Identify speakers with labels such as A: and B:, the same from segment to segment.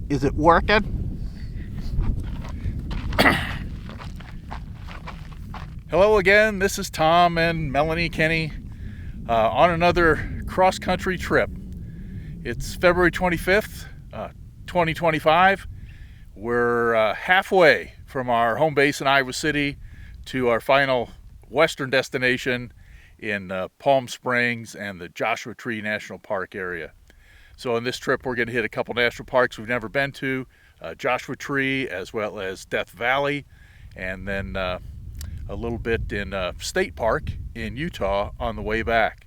A: Is it working?
B: Hello again, this is Tom and Melanie Kenney on another cross-country trip. It's February 25th, 2025. We're halfway from our home base in Iowa City to our final western destination in Palm Springs and the Joshua Tree National Park area. So on this trip we're going to hit a couple national parks we've never been to, Joshua Tree as well as Death Valley, and then a little bit in State Park in Utah on the way back.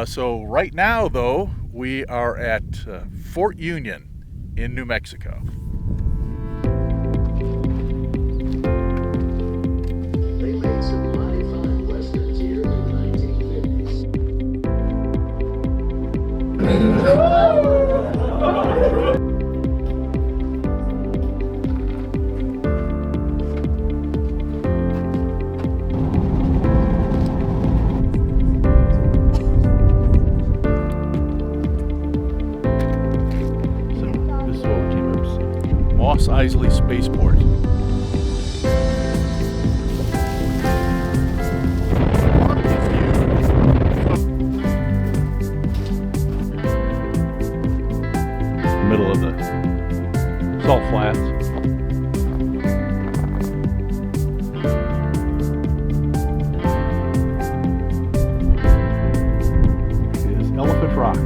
B: So right now though, we are at Fort Union in New Mexico.
C: They made some mighty fine westerns here in the 1950s.
B: Isley Spaceport. Middle of the salt flats. It is Elephant Rock.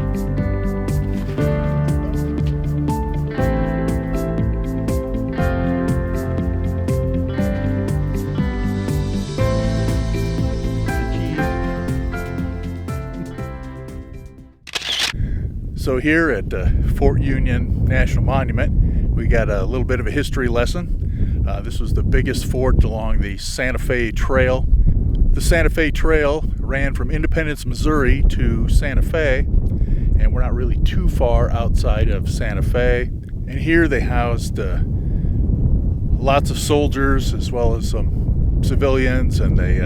B: So here at Fort Union National Monument, we got a little bit of a history lesson. This was the biggest fort along the Santa Fe Trail. The Santa Fe Trail ran from Independence, Missouri to Santa Fe, and we're not really too far outside of Santa Fe. And here they housed lots of soldiers as well as some civilians, and they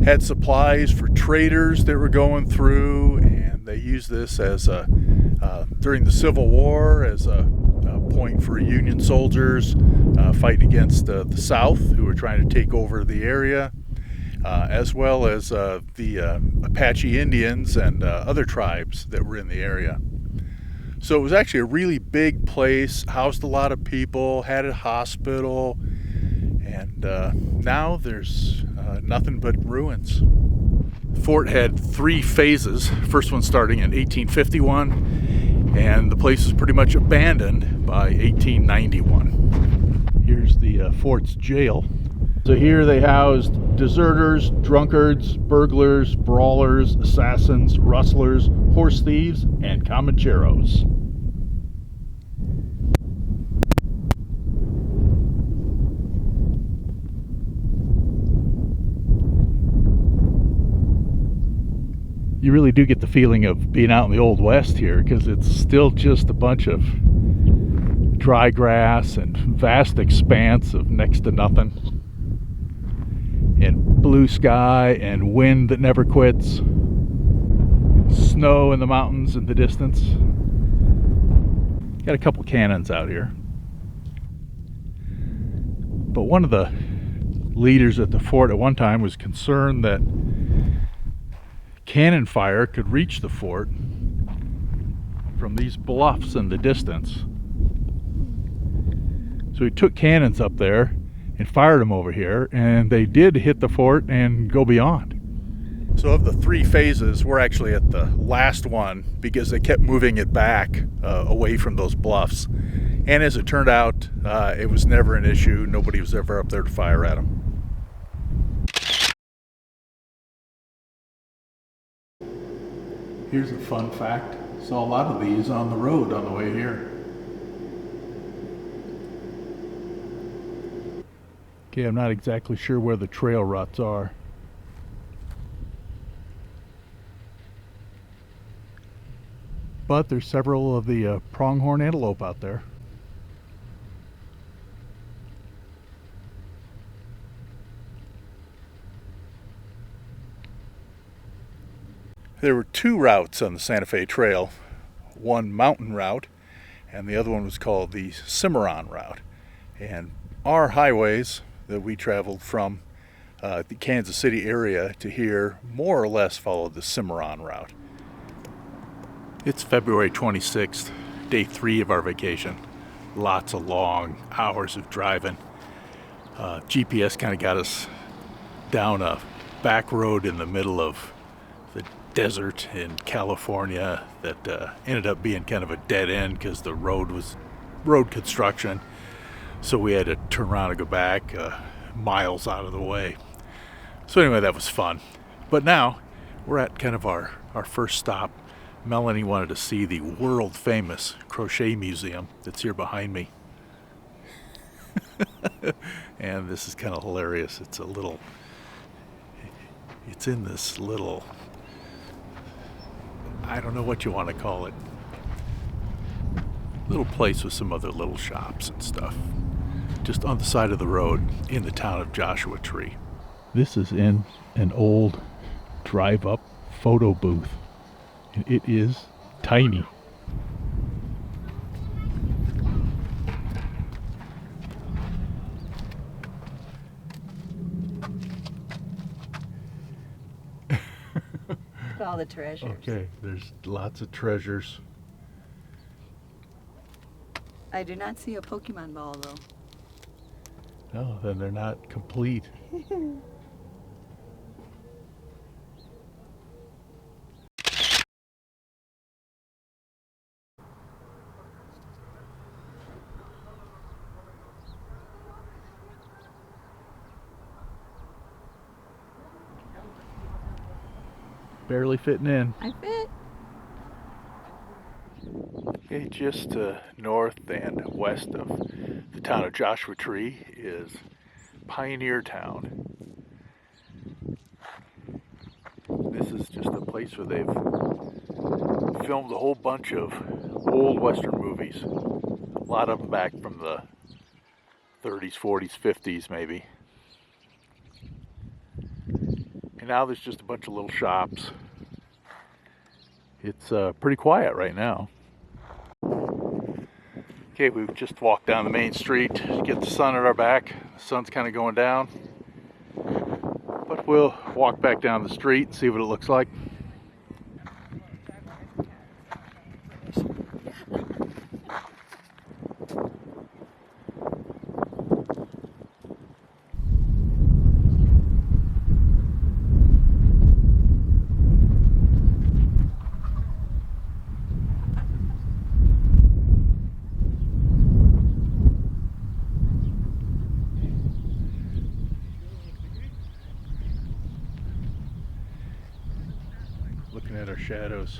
B: had supplies for traders that were going through, and they used this as during the Civil War as a point for Union soldiers fighting against the South, who were trying to take over the area, as well as the Apache Indians and other tribes that were in the area. So it was actually a really big place, housed a lot of people, had a hospital, and now there's nothing but ruins. The fort had 3 phases. First one starting in 1851, and the place was pretty much abandoned by 1891. Here's the fort's jail. So here they housed deserters, drunkards, burglars, brawlers, assassins, rustlers, horse thieves, and Comancheros. You really do get the feeling of being out in the Old West here, because it's still just a bunch of dry grass and vast expanse of next to nothing, and blue sky and wind that never quits, snow in the mountains in the distance. Got a couple cannons out here, but one of the leaders at the fort at one time was concerned that cannon fire could reach the fort from these bluffs in the distance. So he took cannons up there and fired them over here, and they did hit the fort and go beyond. So of the 3 phases, we're actually at the last one because they kept moving it back away from those bluffs. And as it turned out, it was never an issue. Nobody was ever up there to fire at them. Here's a fun fact. Saw a lot of these on the road on the way here. Okay, I'm not exactly sure where the trail ruts are. But there's several of the pronghorn antelope out there. There were 2 routes on the Santa Fe Trail. One mountain route and the other one was called the Cimarron route. And our highways that we traveled from the Kansas City area to here more or less followed the Cimarron route. It's February 26th, day 3 of our vacation. Lots of long hours of driving. GPS kind of got us down a back road in the middle of the desert in California that ended up being kind of a dead end because the road was road construction. So we had to turn around and go back miles out of the way. So anyway, that was fun. But now we're at kind of our first stop. Melanie wanted to see the world famous Crochet museum that's here behind me. And this is kind of hilarious. It's in this little, I don't know what you want to call it, little place with some other little shops and stuff. Just on the side of the road in the town of Joshua Tree. This is in an old drive-up photo booth. And it is tiny.
A: Look at all the treasures.
B: Okay, there's lots of treasures.
A: I do not see a Pokemon ball though.
B: No, then they're not complete. Barely fitting in.
A: I fit.
B: Okay, just north and west of the town of Joshua Tree is Pioneertown. This is just a place where they've filmed a whole bunch of old Western movies. A lot of them back from the 30s, 40s, 50s maybe. And now there's just a bunch of little shops. It's pretty quiet right now. Okay, we've just walked down the main street to get the sun at our back. The sun's kind of going down. But we'll walk back down the street and see what it looks like. Looking at our shadows.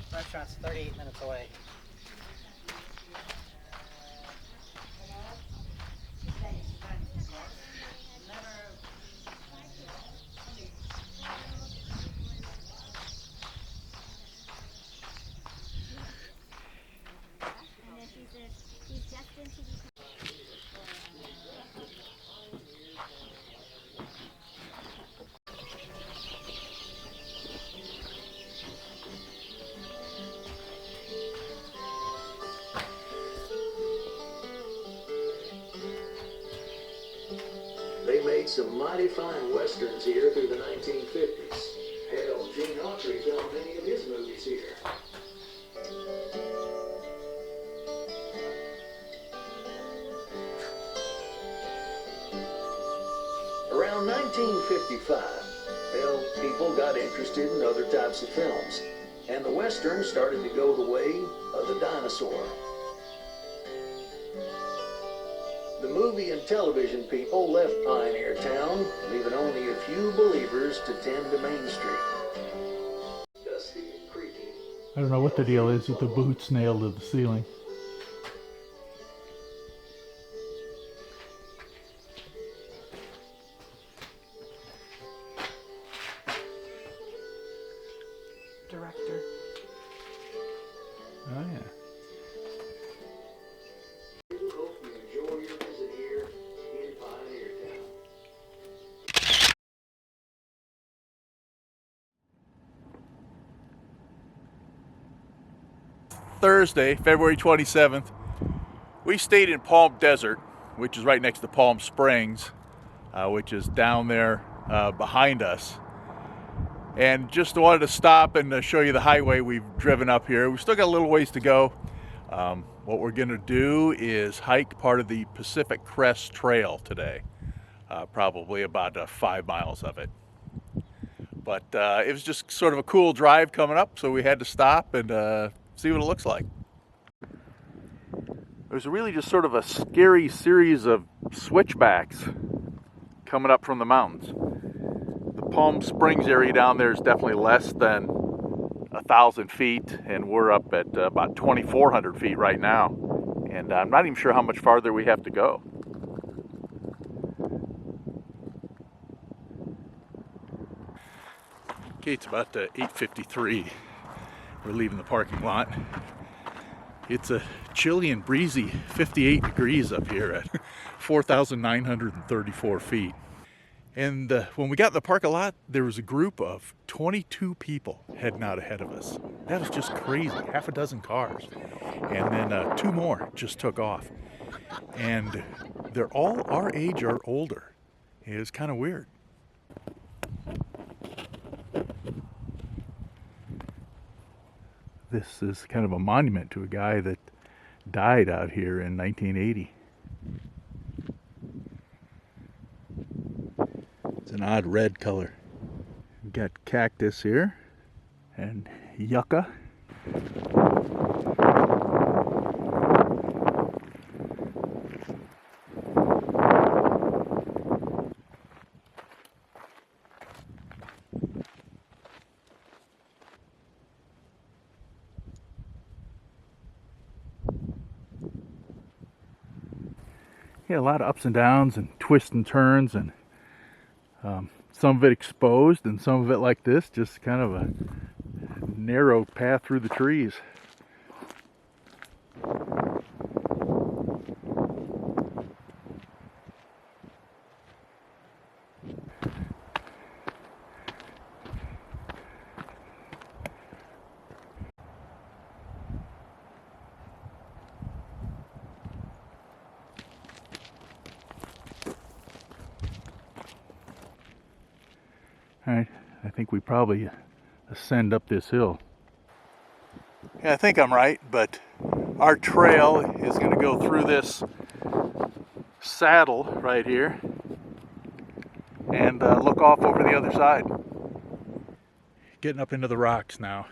D: The restaurant's 38 minutes away.
C: They made some mighty fine westerns here through the 1950s. Hell, Gene Autry filmed many of his movies here. 1955, well, people got interested in other types of films, and the Western started to go the way of the dinosaur. The movie and television people left Pioneertown, leaving only a few believers to tend to Main Street. Dusty and creaky.
B: I don't know what the deal is with the boots nailed to the ceiling.
A: Director.
B: Oh yeah.
C: Hope you enjoy your visit here in Pioneertown.
B: Thursday, February 27th, we stayed in Palm Desert, which is right next to Palm Springs, which is down there behind us. And just wanted to stop and show you the highway we've driven up here. We've still got a little ways to go. What we're going to do is hike part of the Pacific Crest Trail today, probably about 5 miles of it. But it was just sort of a cool drive coming up, so we had to stop and see what it looks like. There's really just sort of a scary series of switchbacks coming up from the mountains. The Palm Springs area down there is definitely less than 1,000 feet, and we're up at about 2,400 feet right now. And I'm not even sure how much farther we have to go. Okay, it's about 8:53. We're leaving the parking lot. It's a chilly and breezy 58 degrees up here at 4,934 feet. And when we got in the parking lot, there was a group of 22 people heading out ahead of us. That was just crazy, half a dozen cars. And then 2 more just took off. And they're all our age or older. It was kind of weird. This is kind of a monument to a guy that died out here in 1980. It's an odd red color. We've got cactus here and yucca. Yeah, a lot of ups and downs and twists and turns, and some of it exposed and some of it like this, just kind of a narrow path through the trees. Alright, I think we probably ascend up this hill. Yeah, I think I'm right, but our trail is going to go through this saddle right here and look off over the other side. Getting up into the rocks now.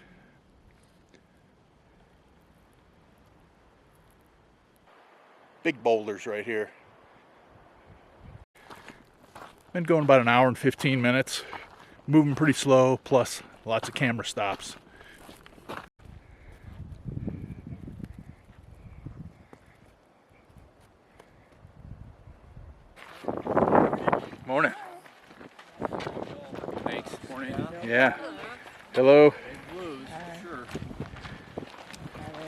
B: Big boulders right here. Been going about an hour and 15 minutes. Moving pretty slow, plus lots of camera stops. Morning.
E: Thanks. Morning.
B: Yeah. Hello.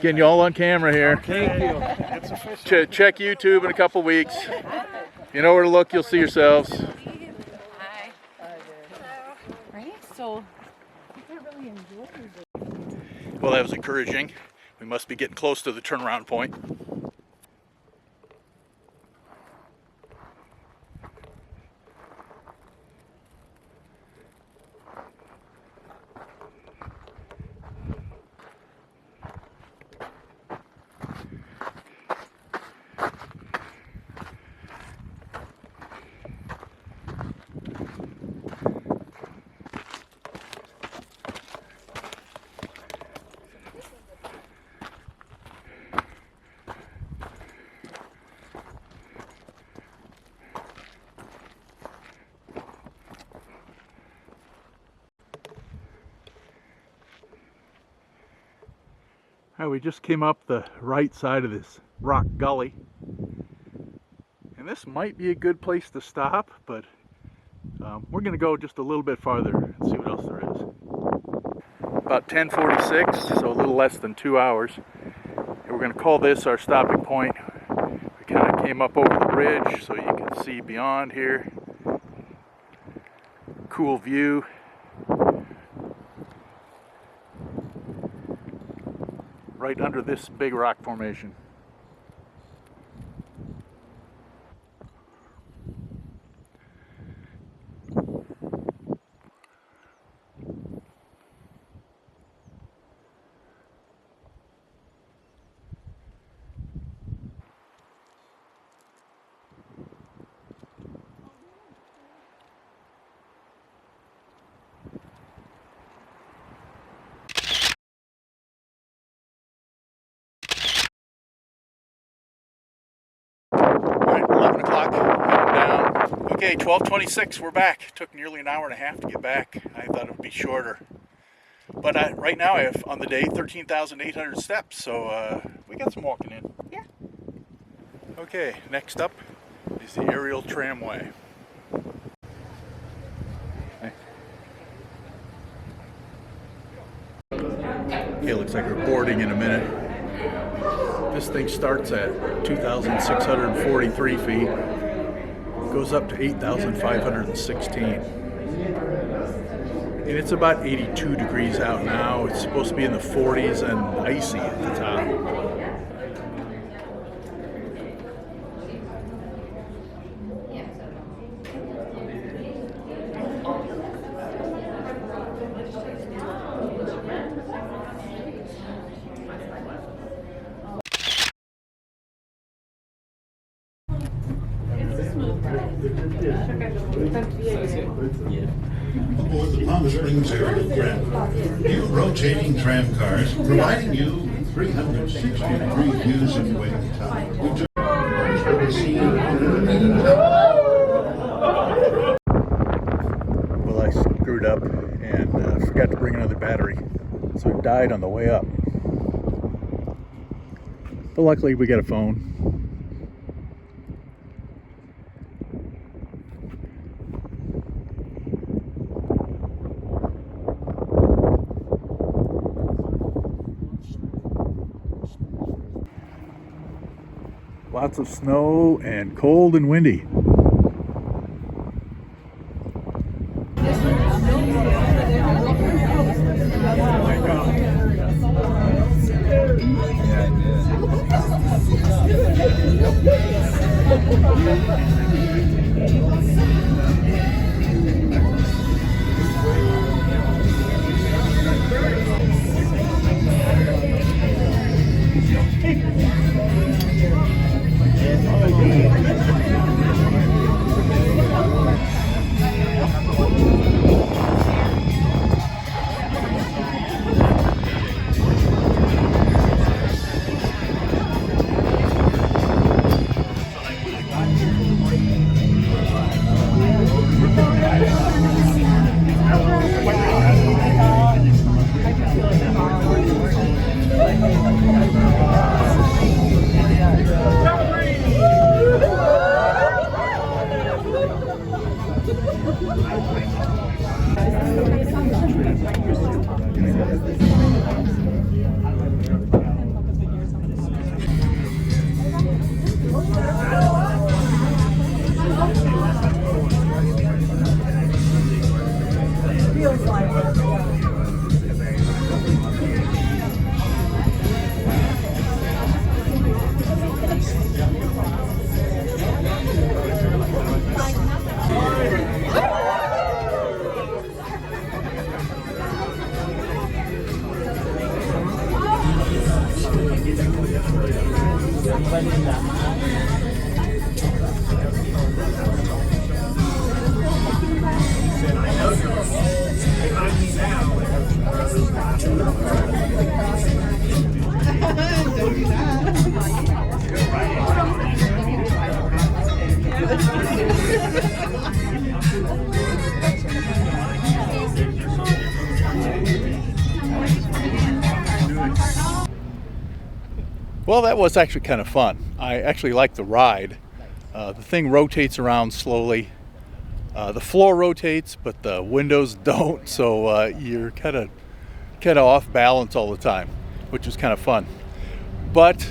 B: Getting you all on camera here.
E: Thank you. It's official.
B: Check YouTube in a couple weeks. You know where to look, you'll see yourselves.
F: Hi. Right? So you can't really enjoy it.
B: Well, that was encouraging. We must be getting close to the turnaround point. Alright, we just came up the right side of this rock gully. And this might be a good place to stop, but we're going to go just a little bit farther and see what else there is. About 10:46, so a little less than 2 hours. And we're going to call this our stopping point. We kind of came up over the ridge so you can see beyond here. Cool view. Right under this big rock formation. Alright, 11 o'clock, down. Okay, 12:26, we're back. Took nearly an hour and a half to get back. I thought it would be shorter. But right now I have, on the day, 13,800 steps, so we got some walking in.
F: Yeah.
B: Okay, next up is the aerial tramway. Okay, looks like we're boarding in a minute. This thing starts at 2,643 feet, goes up to 8,516. And it's about 82 degrees out now. It's supposed to be in the 40s and icy at the top.
G: Aboard the Palm Springs Aerial Tram. New rotating tram cars providing you 360-degree views in waiting time.
B: Well, I screwed up and forgot to bring another battery, so it died on the way up. But luckily we got a phone. Lots of snow and cold and windy. Well, that was actually kind of fun. I actually liked the ride. The thing rotates around slowly. The floor rotates, but the windows don't, so you're kind of off balance all the time, which is kind of fun. But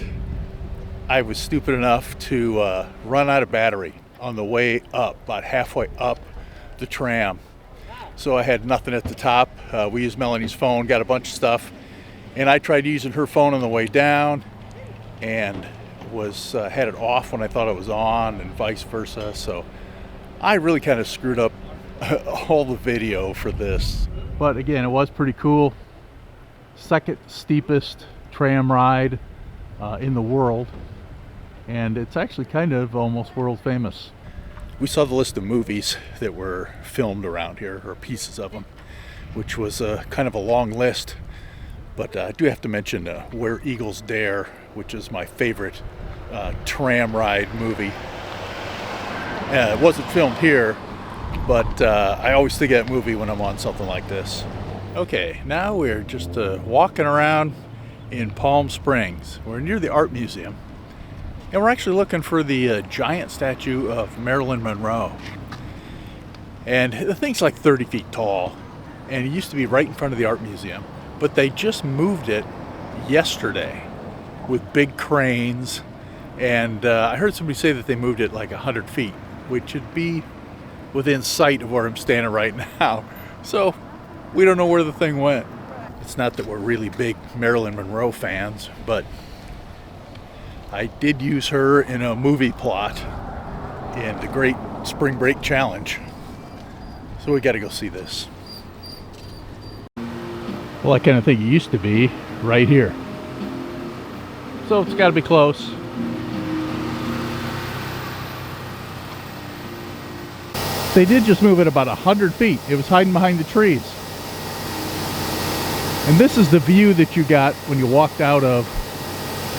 B: I was stupid enough to run out of battery on the way up, about halfway up the tram. So I had nothing at the top. We used Melanie's phone, got a bunch of stuff, and I tried using her phone on the way down, and was had it off when I thought it was on, and vice versa. So I really kind of screwed up all the video for this. But again, it was pretty cool. Second steepest tram ride in the world, and it's actually kind of almost world famous. We saw the list of movies that were filmed around here, or pieces of them, which was kind of a long list. But I do have to mention Where Eagles Dare, which is my favorite tram ride movie. It wasn't filmed here, but I always think of that movie when I'm on something like this. Okay, now we're just walking around in Palm Springs. We're near the Art Museum, and we're actually looking for the giant statue of Marilyn Monroe. And the thing's like 30 feet tall, and it used to be right in front of the Art Museum, but they just moved it yesterday with big cranes, and I heard somebody say that they moved it like 100 feet, which would be within sight of where I'm standing right now. So we don't know where the thing went. It's not that we're really big Marilyn Monroe fans, but I did use her in a movie plot in the Great Spring Break Challenge. So we got to go see this. Well, I kind of think it used to be right here. So it's got to be close. They did just move it about 100 feet. It was hiding behind the trees. And this is the view that you got when you walked out of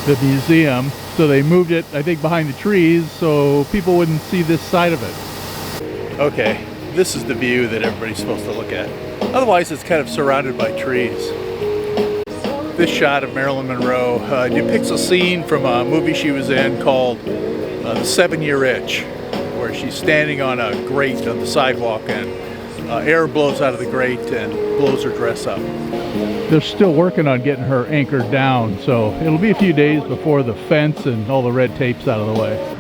B: the museum. So they moved it, I think, behind the trees so people wouldn't see this side of it. Okay, this is the view that everybody's supposed to look at. Otherwise, it's kind of surrounded by trees. This shot of Marilyn Monroe depicts a scene from a movie she was in called The 7-Year Itch, where she's standing on a grate on the sidewalk, and air blows out of the grate and blows her dress up. They're still working on getting her anchored down, so it'll be a few days before the fence and all the red tape's out of the way.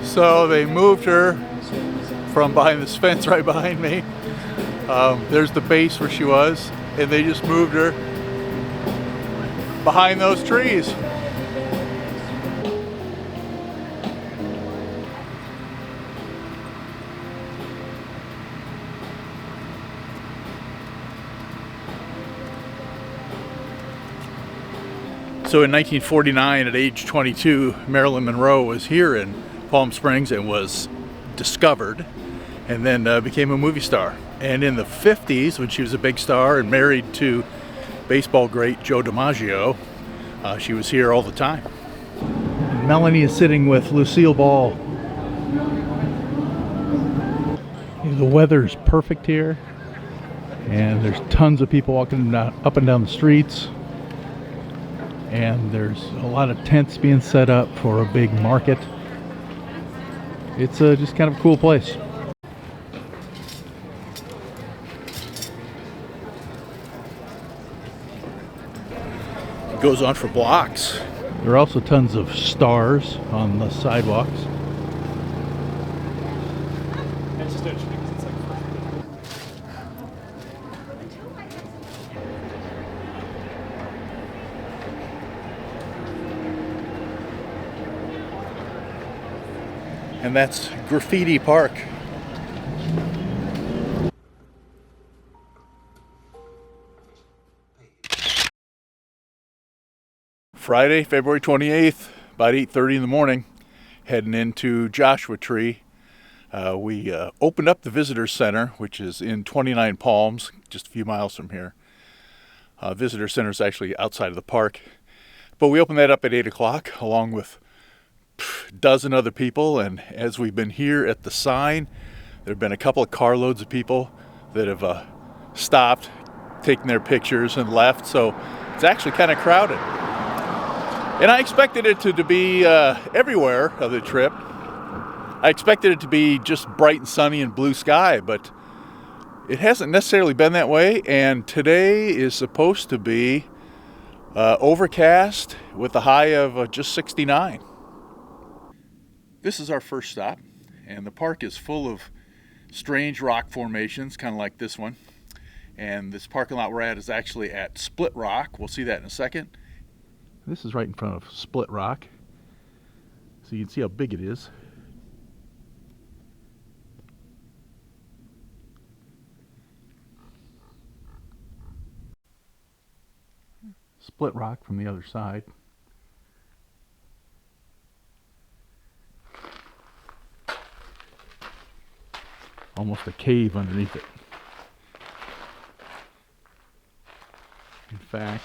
B: So they moved her from behind this fence right behind me. There's the base where she was, and they just moved her behind those trees. So in 1949, at age 22, Marilyn Monroe was here in Palm Springs and was discovered, and then became a movie star. And in the 50s, when she was a big star and married to baseball great Joe DiMaggio, she was here all the time. And Melanie is sitting with Lucille Ball. The weather's perfect here, and there's tons of people walking up and down the streets. And there's a lot of tents being set up for a big market. It's just kind of a cool place. It goes on for blocks. There are also tons of stars on the sidewalks. And that's Graffiti Park. Friday, February 28th, about 8:30 in the morning, heading into Joshua Tree. We opened up the visitor center, which is in 29 Palms, just a few miles from here. Visitor center is actually outside of the park. But we opened that up at 8 o'clock, along with a dozen other people, and as we've been here at the sign, there have been a couple of carloads of people that have stopped, taken their pictures, and left, so it's actually kind of crowded. And I expected it to be everywhere of the trip. I expected it to be just bright and sunny and blue sky, but it hasn't necessarily been that way. And today is supposed to be overcast with a high of just 69. This is our first stop, and the park is full of strange rock formations, kind of like this one. And this parking lot we're at is actually at Split Rock. We'll see that in a second. This is right in front of Split Rock, so you can see how big it is. Split Rock from the other side. Almost a cave underneath it. In fact,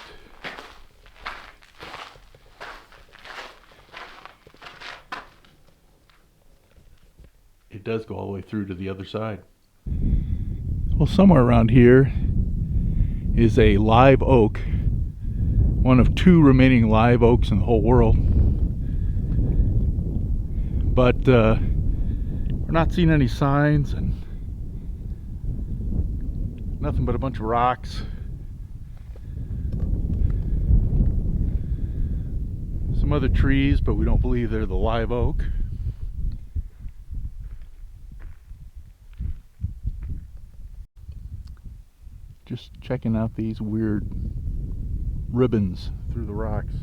B: it does go all the way through to the other side. Well, somewhere around here is a live oak, one of 2 remaining live oaks in the whole world. But we're not seeing any signs, and nothing but a bunch of rocks. Some other trees, but we don't believe they're the live oak. Just checking out these weird ribbons through the rocks.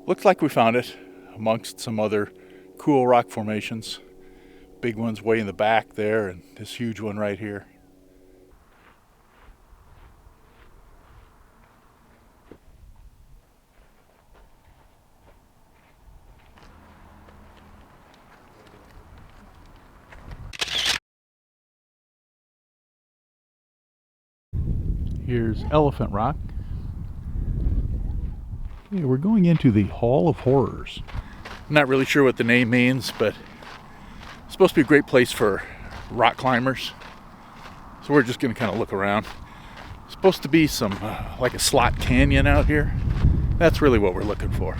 B: Looks like we found it amongst some other cool rock formations. Big ones way in the back there, and this huge one right here. Here's Elephant Rock. Okay, we're going into the Hall of Horrors. I'm not really sure what the name means, but it's supposed to be a great place for rock climbers. So we're just going to kind of look around. It's supposed to be some, like a slot canyon out here. That's really what we're looking for.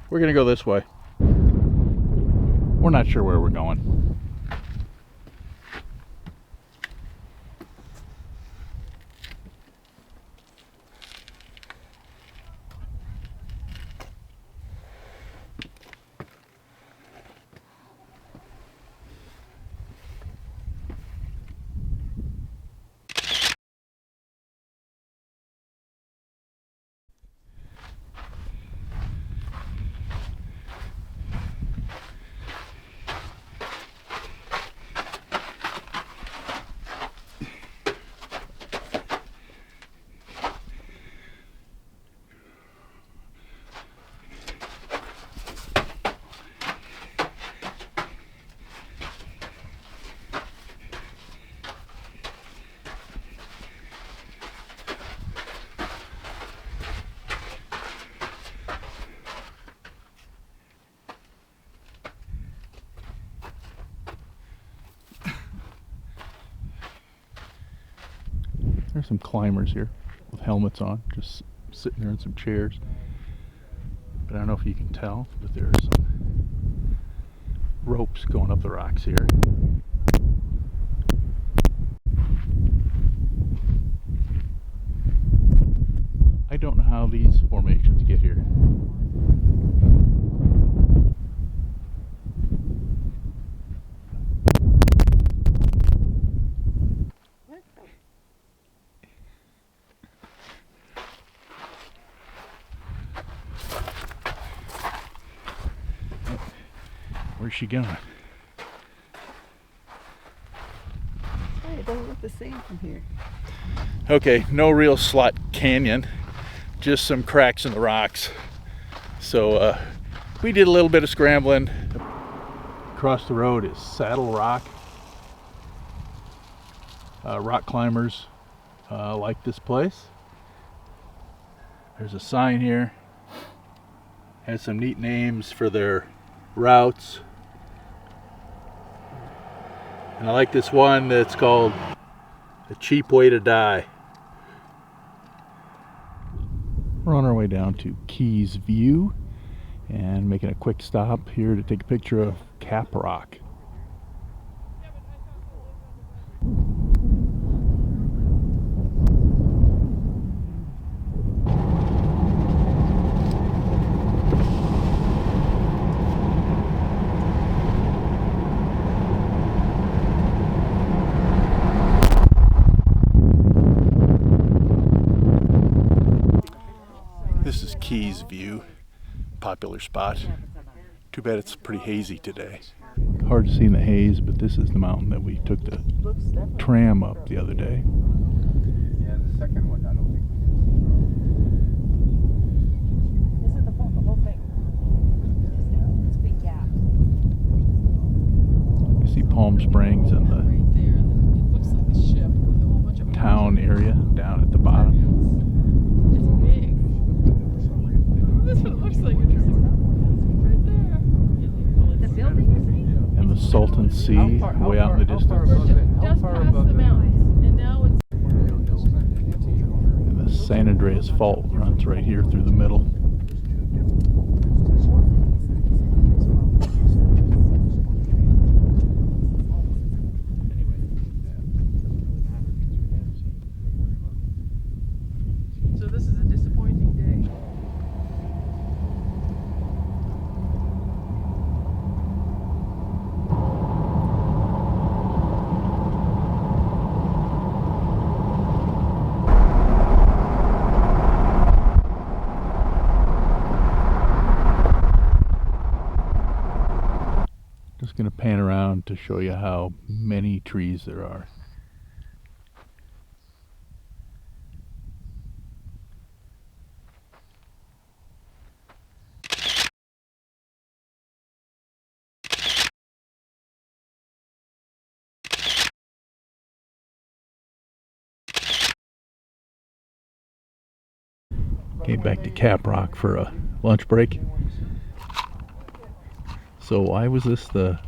B: We're going to go this way. We're not sure where we're going. There's some climbers here with helmets on, just sitting there in some chairs. But I don't know if you can tell, but there are some ropes going up the rocks here. I don't know how these formations get here. Where's she going?
A: Hey, it doesn't look the same from here.
B: Okay, no real slot canyon, just some cracks in the rocks. So we did a little bit of scrambling. Across the road is Saddle Rock. Rock climbers like this place. There's a sign here. Has some neat names for their routes. And I like this one that's called A Cheap Way to Die. We're on our way down to Keys View and making a quick stop here to take a picture of Cap Rock. This is Keys View, popular spot. Too bad it's pretty hazy today. Hard to see in the haze, but this is the mountain that we took the tram up the other day.
E: Yeah, the second one, I don't think we
F: This is the whole thing. It's a big gap.
B: You see Palm Springs and the
H: Right there. It looks like a ship with a whole bunch of
B: town area down at the bottom.
H: It's big. That's what it looks like. It's right there.
F: The building, you think?
B: And the Salton Sea way out in the distance.
H: Just past the mountains, and now it's
B: And the San Andreas Fault runs right here through the middle.
H: so this is a disappointing day.
B: Just going to pan around to show you how many trees there are. Came back to Cap Rock for a lunch break. So why was this the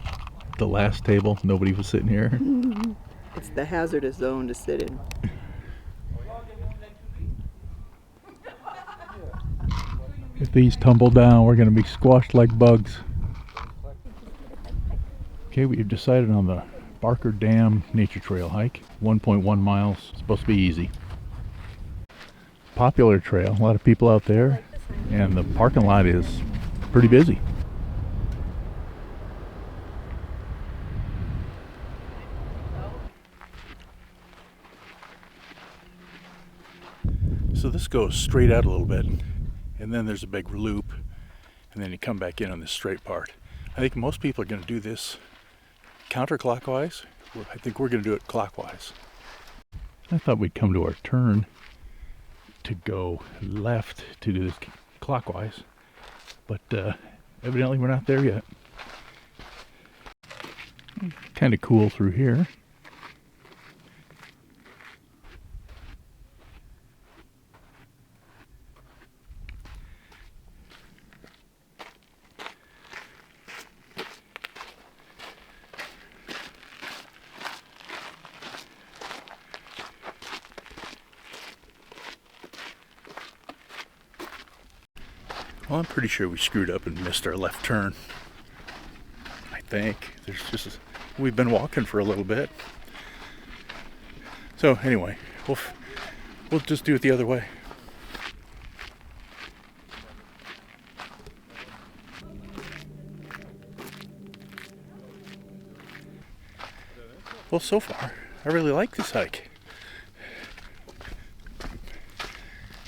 B: last table? Nobody was sitting here.
A: It's the hazardous zone to sit in.
B: If these tumble down, we're going to be squashed like bugs. Okay, we've decided on the Barker Dam Nature Trail hike. 1.1 miles. Supposed to be easy. Popular trail. A lot of people out there. And the parking lot is pretty busy. So this goes straight out a little bit, and then there's a big loop, and then you come back in on this straight part. I think most people are going to do this counterclockwise. I think we're going to do it clockwise. I thought we'd come to our turn to go left to do this clockwise, but evidently we're not there yet. Kind of cool through here. Well, I'm pretty sure we screwed up and missed our left turn. I think. We've been walking for a little bit. So anyway, we'll just do it the other way. Well, so far, I really like this hike.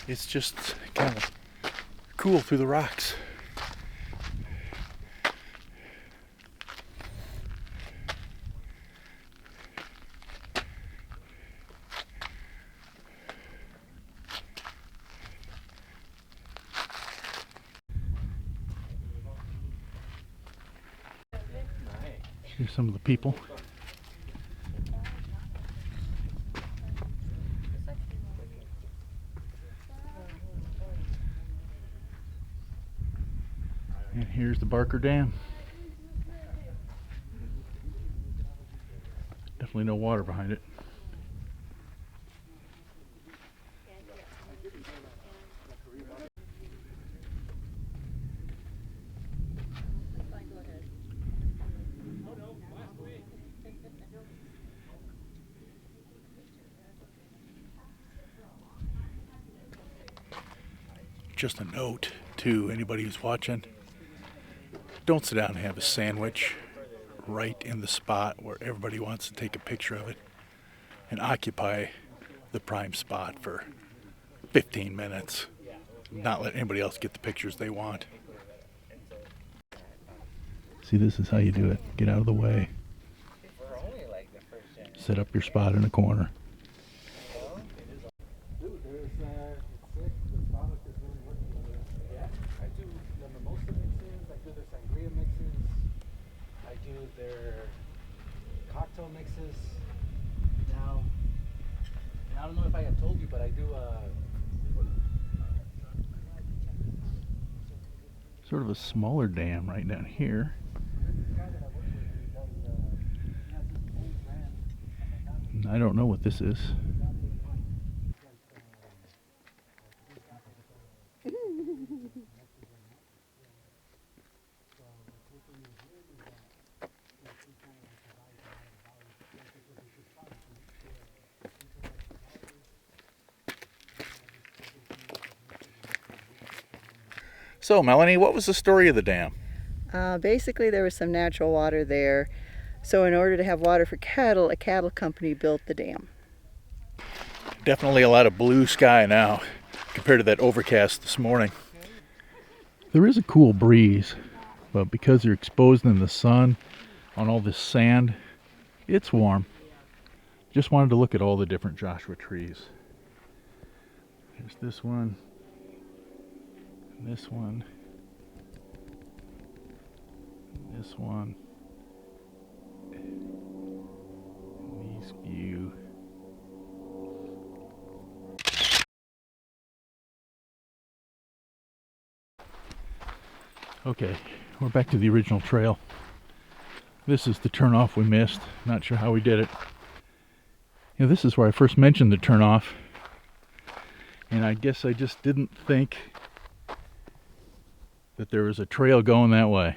B: It's just kind of cool through the rocks. Here's some of the people. And here's the Barker Dam. Definitely no water behind it. Just a note to anybody who's watching, don't sit down and have a sandwich right in the spot where everybody wants to take a picture of it and occupy the prime spot for 15 minutes. Not let anybody else get the pictures they want. See, this is how you do it. Get out of the way. Set up your spot in a corner.
D: Cocktail mixes. Now, I don't know if I have told you, but I do
B: Sort of a smaller dam right down here. I don't know what this is. So, Melanie, what was the story of the dam?
A: Basically, there was some natural water there. So in order to have water for cattle, a cattle company built the dam.
B: Definitely a lot of blue sky now compared to that overcast this morning. There is a cool breeze, but because you're exposed in the sun on all this sand, it's warm. Just wanted to look at all the different Joshua trees. There's this one. This one, this one, these few. Okay, we're back to the original trail. This is the turnoff we missed. Not sure how we did it. You know, this is where I first mentioned the turnoff, and I guess I just didn't think that there was a trail going that way.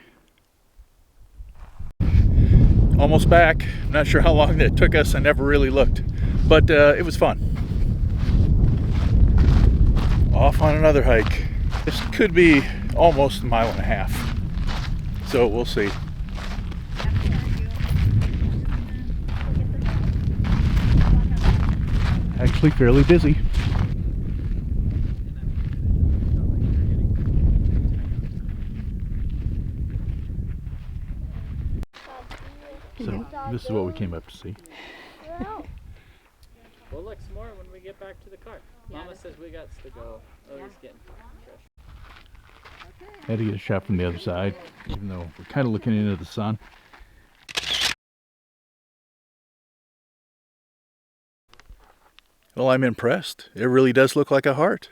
B: Almost back. Not sure how long that took us. I never really looked, but it was fun. Off on another hike. This could be almost a mile and a half, so we'll see. Actually fairly busy. So this is what we came up to see.
I: We'll look some more when we get back to the car. Mama says we got to go. Oh, he's getting fresh.
B: Had to get a shot from the other side, even though we're kind of looking into the sun. Well, I'm impressed. It really does look like a heart.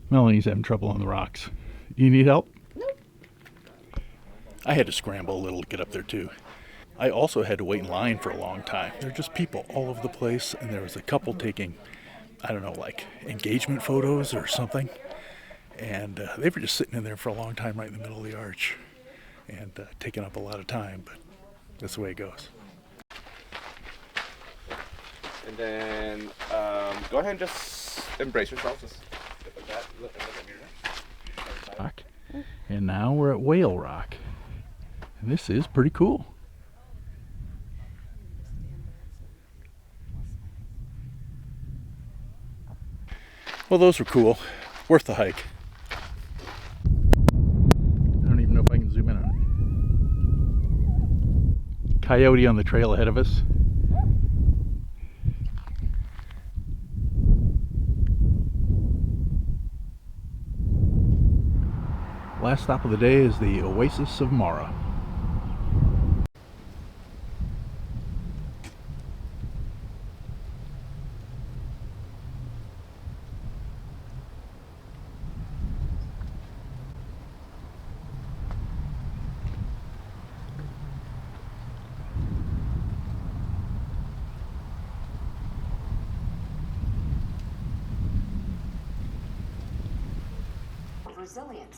B: Melanie's having trouble on the rocks. Do you need help?
A: Nope.
B: I had to scramble a little to get up there too. I also had to wait in line for a long time. There are just people all over the place, and there was a couple taking, I don't know, like engagement photos or something. And they were just sitting in there for a long time right in the middle of the arch and taking up a lot of time, but that's the way it goes.
E: And then go ahead and just embrace yourself. Just look at that. Look at your
B: Rock. And now we're at Whale Rock. And this is pretty cool. Well, those were cool. Worth the hike. I don't even know if I can zoom in on it. Coyote on the trail ahead of us. Last stop of the day is the Oasis of Mara.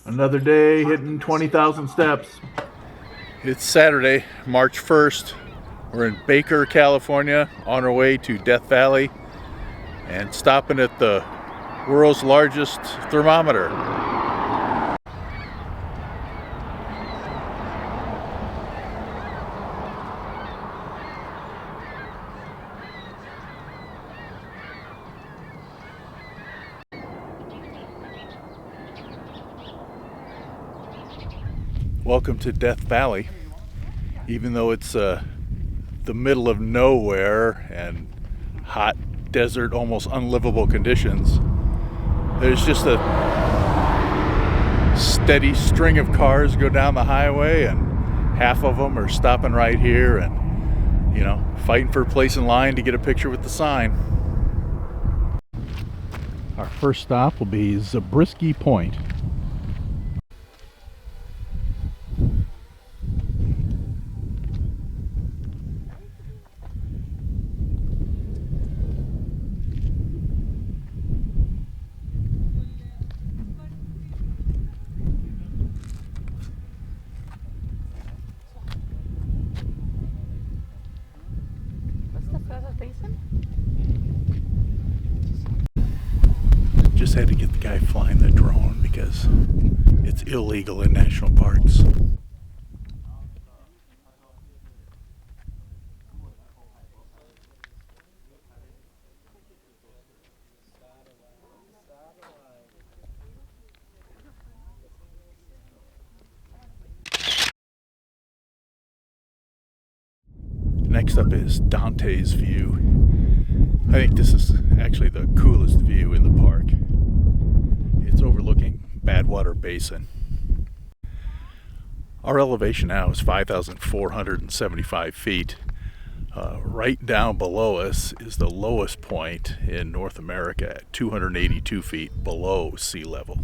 B: Another day hitting 20,000 steps. It's Saturday, March 1st. We're in Baker, California, on our way to Death Valley and stopping at the world's largest thermometer. Welcome to Death Valley. Even though it's the middle of nowhere and hot desert, almost unlivable conditions, there's just a steady string of cars go down the highway, and half of them are stopping right here and, you know, fighting for a place in line to get a picture with the sign. Our first stop will be Zabriskie Point. Just had to get the guy flying the drone because it's illegal in national parks. Next up is Dante's View. I think this is actually the coolest view in the park. It's overlooking Badwater Basin. Our elevation now is 5,475 feet. Right down below us is the lowest point in North America at 282 feet below sea level.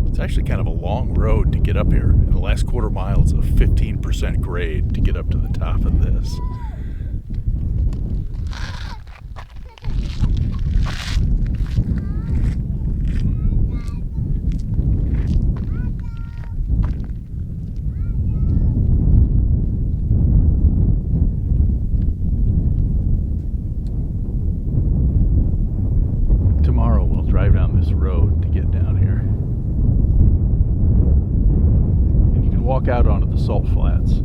B: It's actually kind of a long road to get up here. In the last quarter mile, it's a 15% grade to get up to the top of this. Tomorrow we'll drive down this road to get down here. And you can walk out onto the salt flats.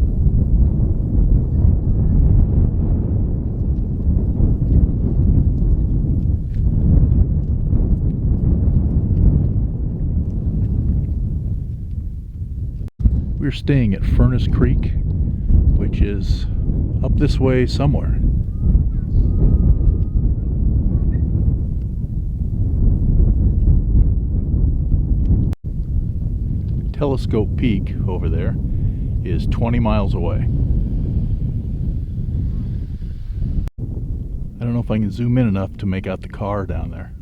B: We're staying at Furnace Creek, which is up this way somewhere. Telescope Peak over there is 20 miles away. I don't know if I can zoom in enough to make out the car down there.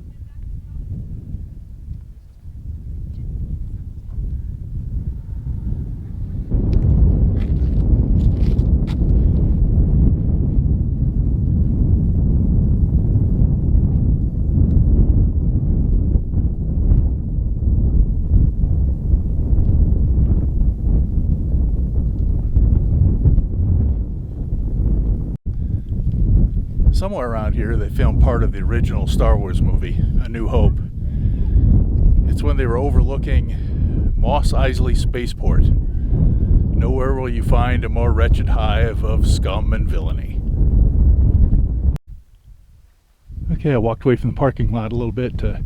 B: Somewhere around here they filmed part of the original Star Wars movie, A New Hope. It's when they were overlooking Mos Eisley Spaceport. Nowhere will you find a more wretched hive of scum and villainy. Okay, I walked away from the parking lot a little bit to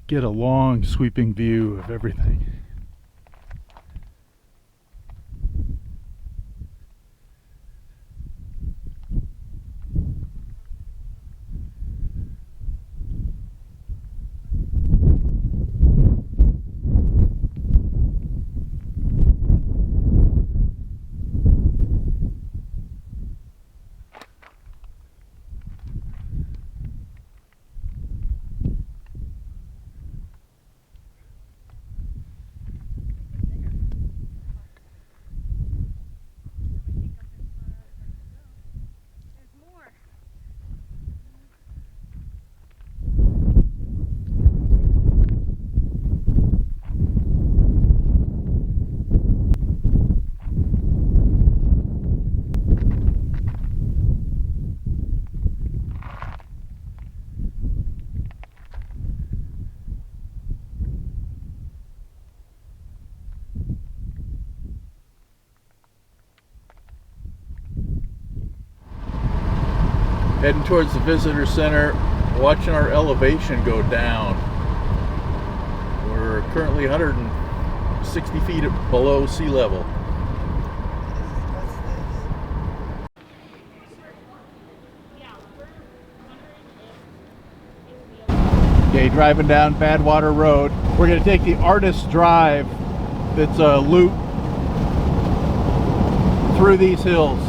B: get a long sweeping view of everything. Heading towards the visitor center, watching our elevation go down. We're currently 160 feet below sea level. Okay, driving down Badwater Road. We're going to take the Artist Drive that's a loop through these hills.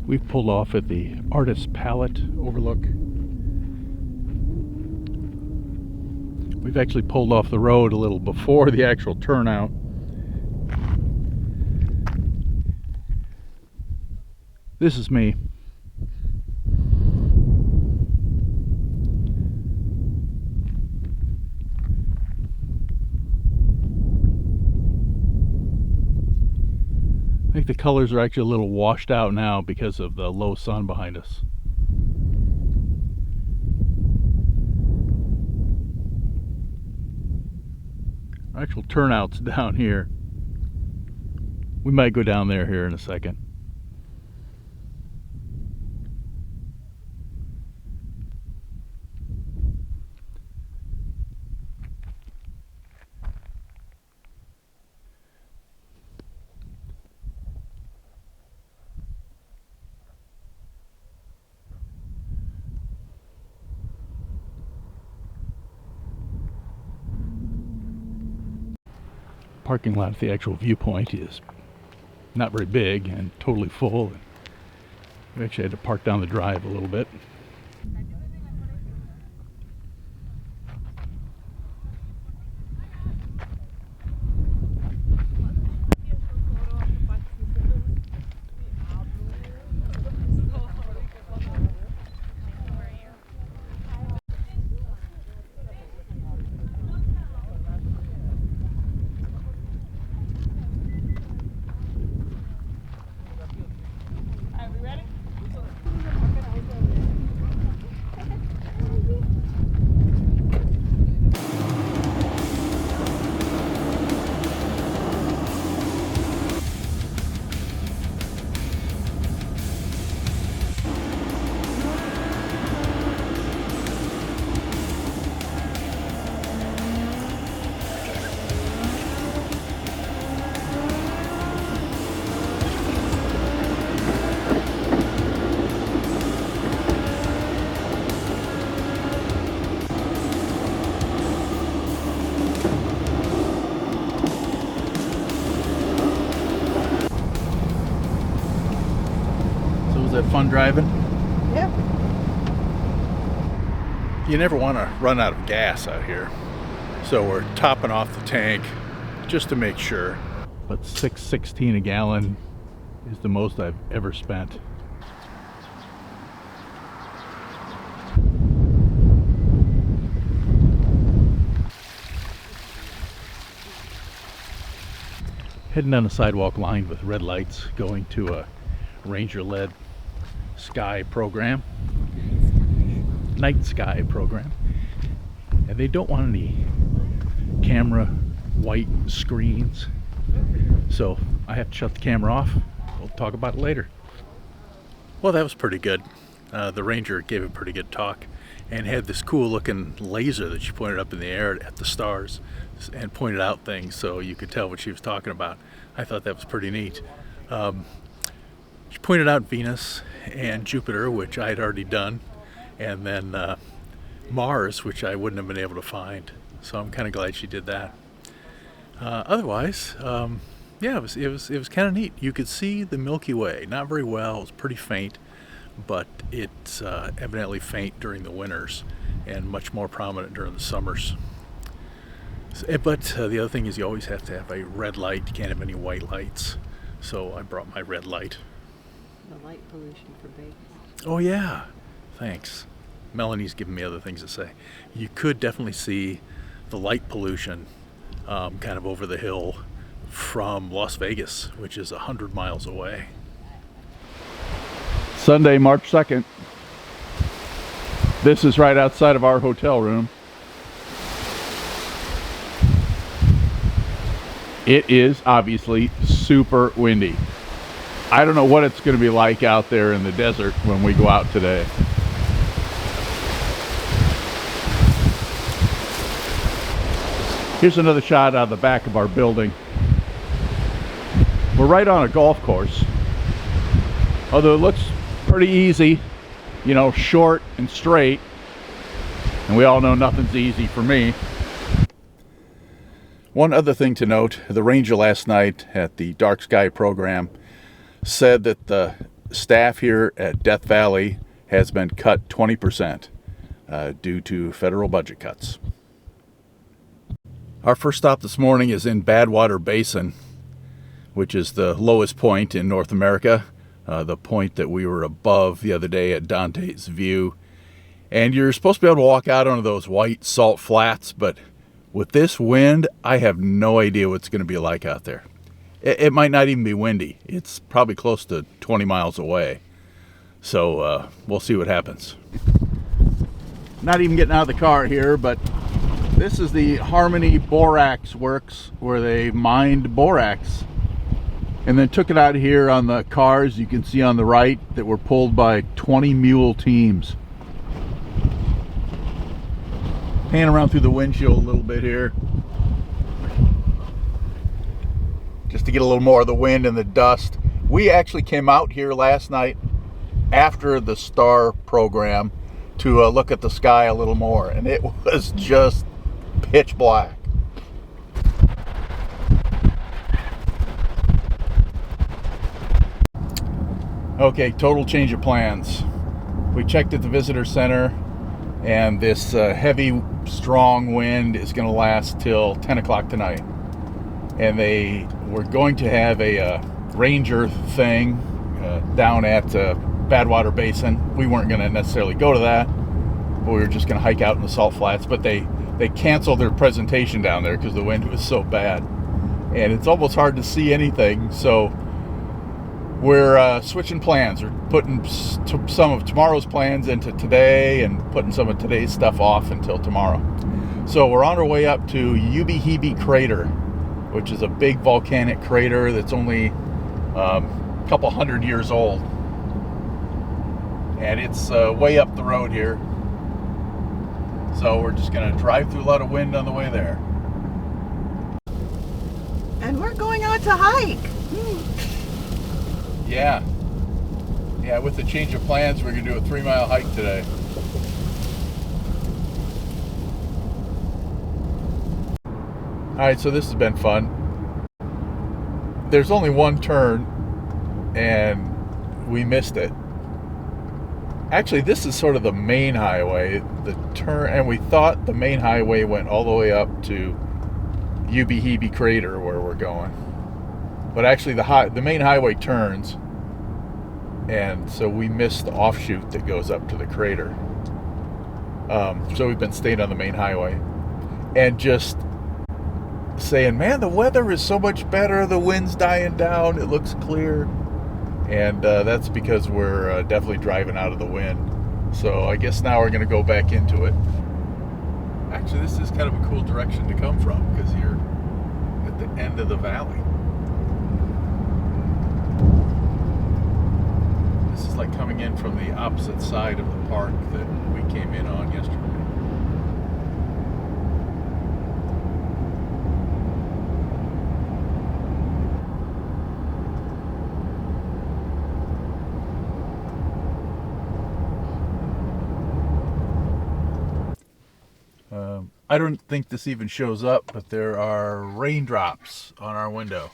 B: We've pulled off at the Artist Palette overlook. We've actually pulled off the road a little before the actual turnout. This is me. I think the colors are actually a little washed out now because of the low sun behind us. Our actual turnout's down here. We might go down there here in a second. Parking lot at the actual viewpoint is not very big and totally full. We actually had to park down the drive a little bit. Fun driving?
A: Yep.
B: You never want to run out of gas out here, so we're topping off the tank just to make sure. But $6.16 a gallon is the most I've ever spent. Heading down a sidewalk lined with red lights, going to a ranger-led sky program, night sky program, and they don't want any camera white screens, so I have to shut the camera off. We'll talk about it later. Well, that was pretty good. The ranger gave a pretty good talk and had this cool looking laser that she pointed up in the air at the stars and pointed out things so you could tell what she was talking about. I thought that was pretty neat. She pointed out Venus and Jupiter, which I had already done, and then Mars, which I wouldn't have been able to find. So I'm kind of glad she did that. Otherwise, yeah, it was kind of neat. You could see the Milky Way, not very well. It was pretty faint, but it's evidently faint during the winters and much more prominent during the summers. But the other thing is you always have to have a red light. You can't have any white lights. So I brought my red light.
A: The light pollution for babies.
B: Oh yeah, thanks. Melanie's giving me other things to say. You could definitely see the light pollution kind of over the hill from Las Vegas, which is 100 miles away.
J: Sunday, March 2nd. This is right outside of our hotel room. It is obviously super windy. I don't know what it's going to be like out there in the desert when we go out today. Here's another shot out of the back of our building. We're right on a golf course. Although it looks pretty easy, you know, short and straight. And we all know nothing's easy for me.
B: One other thing to note, the ranger last night at the Dark Sky program said that the staff here at Death Valley has been cut 20% due to federal budget cuts. Our first stop this morning is in Badwater Basin, which is the lowest point in North America, the point that we were above the other day at Dante's View. And you're supposed to be able to walk out onto those white salt flats, but with this wind, I have no idea what it's going to be like out there. It might not even be windy. It's probably close to 20 miles away. So we'll see what happens.
J: Not even getting out of the car here, but this is the Harmony Borax Works where they mined borax and then took it out here on the cars you can see on the right that were pulled by 20 mule teams. Pan around through the windshield a little bit here, just to get a little more of the wind and the dust. We actually came out here last night after the star program to look at the sky a little more, and it was just pitch black. Okay, total change of plans. We checked at the visitor center, and this heavy, strong wind is going to last till 10 o'clock tonight. And they were going to have a ranger thing down at Badwater Basin. We weren't going to necessarily go to that, but we were just going to hike out in the salt flats. But they canceled their presentation down there because the wind was so bad. And it's almost hard to see anything, so we're switching plans. We're putting some of tomorrow's plans into today and putting some of today's stuff off until tomorrow. So we're on our way up to Ubehebe Crater, which is a big volcanic crater that's only a couple hundred years old. And it's way up the road here. So we're just going to drive through a lot of wind on the way there.
A: And we're going out to hike.
B: Yeah, with the change of plans, we're going to do a 3-mile hike today. Alright, so this has been fun. There's only one turn, and we missed it. Actually, this is sort of the main highway, the turn, and we thought the main highway went all the way up to Ubehebe Crater where we're going. But actually the main highway turns, and so we missed the offshoot that goes up to the crater. So we've been staying on the main highway and just saying, man, the weather is so much better, the wind's dying down, it looks clear. And that's because we're definitely driving out of the wind. So I guess now we're going to go back into it. Actually, this is kind of a cool direction to come from because you're at the end of the valley. This is like coming in from the opposite side of the park that we came in on yesterday. I don't think this even shows up, but there are raindrops on our window.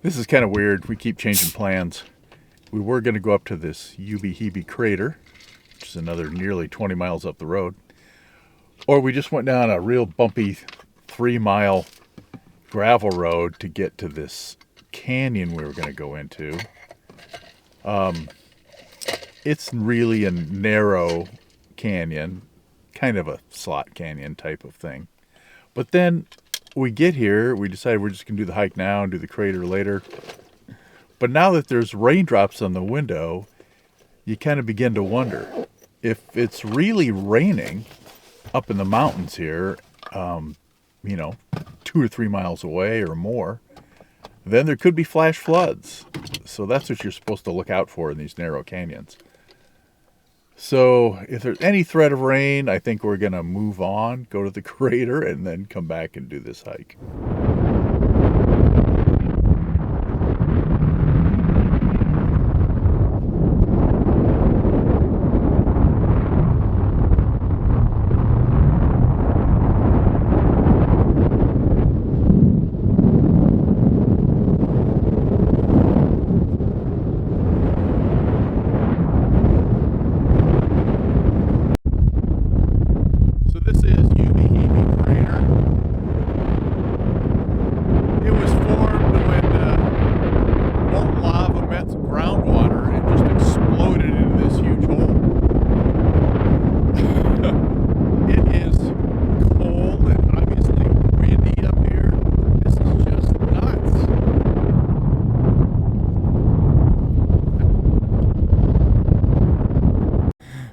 B: This is kind of weird. We keep changing plans. We were going to go up to this Ubehebe Crater, which is another nearly 20 miles up the road.
J: Or we just went down a real bumpy 3-mile gravel road to get to this canyon we were going to go into. It's really a narrow canyon, kind of a slot canyon type of thing. But then we get here, we decided we're just going to do the hike now and do the crater later. But now that there's raindrops on the window, you kind of begin to wonder if it's really raining up in the mountains here, 2 or 3 miles away or more, then there could be flash floods. So that's what you're supposed to look out for in these narrow canyons. So if there's any threat of rain, I think we're going to move on, go to the crater, and then come back and do this hike.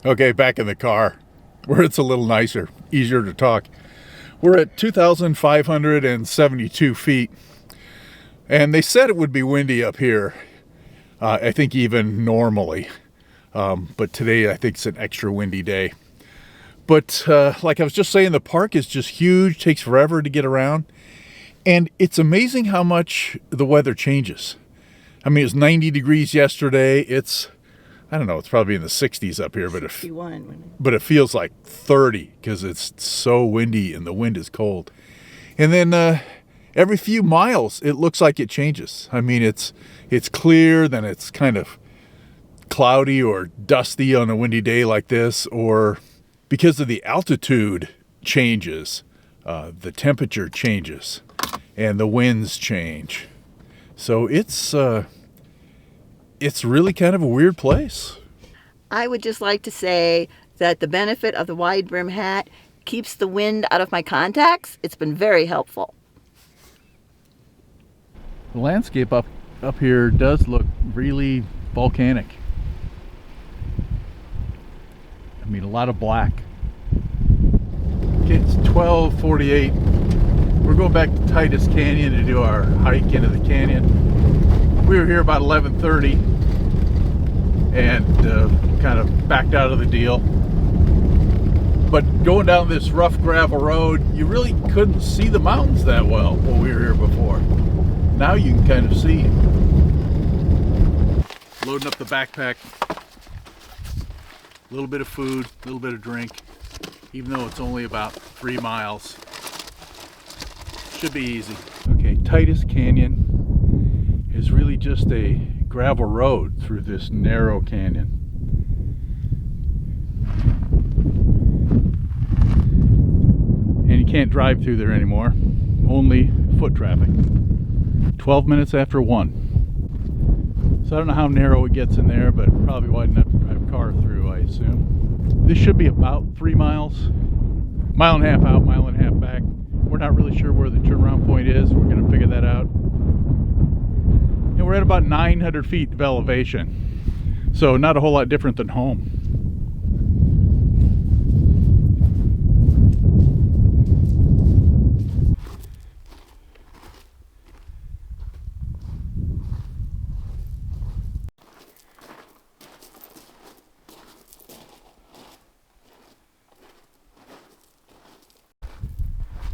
J: Okay, back in the car, where it's a little nicer, easier to talk. We're at 2,572 feet, and they said it would be windy up here, I think even normally. But today I think it's an extra windy day. But like I was just saying, the park is just huge, takes forever to get around. And it's amazing how much the weather changes. I mean, it was 90 degrees yesterday. It's probably in the 60s up here, but it feels like 30 because it's so windy and the wind is cold. And then every few miles, it looks like it changes. I mean, it's clear, then it's kind of cloudy or dusty on a windy day like this, or because of the altitude changes, the temperature changes and the winds change. So it's really kind of a weird place.
A: I would just like to say that the benefit of the wide brim hat keeps the wind out of my contacts. It's been very helpful.
J: The landscape up here does look really volcanic. I mean, a lot of black. Okay, it's 12:48. We're going back to Titus Canyon to do our hike into the canyon. We were here about 11:30 and kind of backed out of the deal. But going down this rough gravel road, you really couldn't see the mountains that well when we were here before. Now you can kind of see. Loading up the backpack. A little bit of food, a little bit of drink, even though it's only about 3 miles. Should be easy. Okay, Titus Canyon is really just a gravel road through this narrow canyon. And you can't drive through there anymore, only foot traffic. 12 minutes after 1. So I don't know how narrow it gets in there, but probably wide enough to drive a car through, I assume. This should be about 3 miles. Mile and a half out, mile and a half back. We're not really sure where the turnaround point is. We're going to figure that out. And we're at about 900 feet of elevation. So not a whole lot different than home.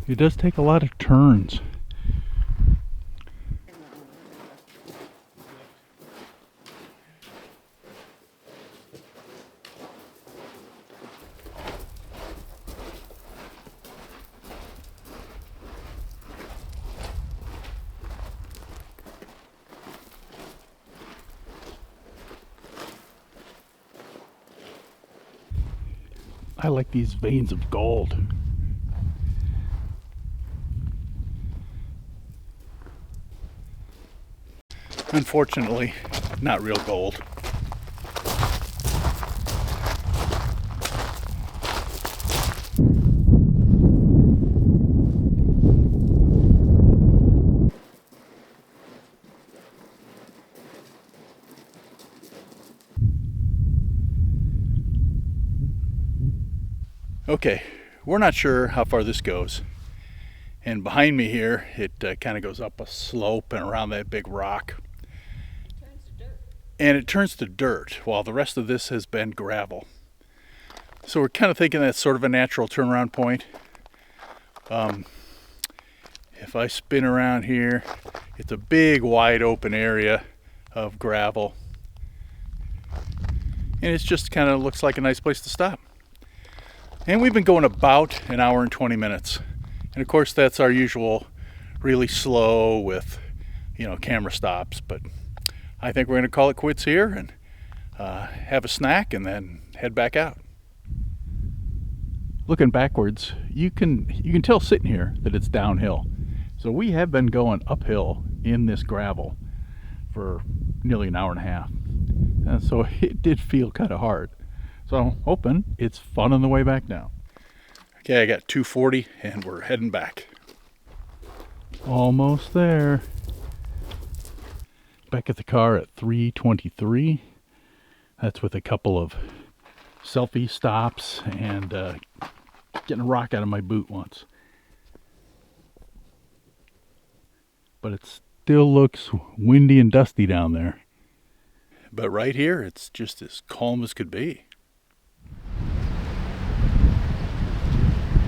J: It does take a lot of turns. I like these veins of gold.
B: Unfortunately, not real gold. Okay, we're not sure how far this goes. And behind me here, it kind of goes up a slope and around that big rock. And it turns to dirt, while the rest of this has been gravel. So we're kind of thinking that's sort of a natural turnaround point. If I spin around here, it's a big wide open area of gravel. And it just kind of looks like a nice place to stop. And we've been going about an hour and 20 minutes. And of course that's our usual really slow with, camera stops. But I think we're going to call it quits here and have a snack and then head back out. Looking backwards, you can tell sitting here that it's downhill. So we have been going uphill in this gravel for nearly an hour and a half. And so it did feel kind of hard. So I'm hoping it's fun on the way back down. Okay, I got 240 and we're heading back. Almost there. Back at the car at 3:23. That's with a couple of selfie stops and getting a rock out of my boot once. But it still looks windy and dusty down there. But right here, it's just as calm as could be.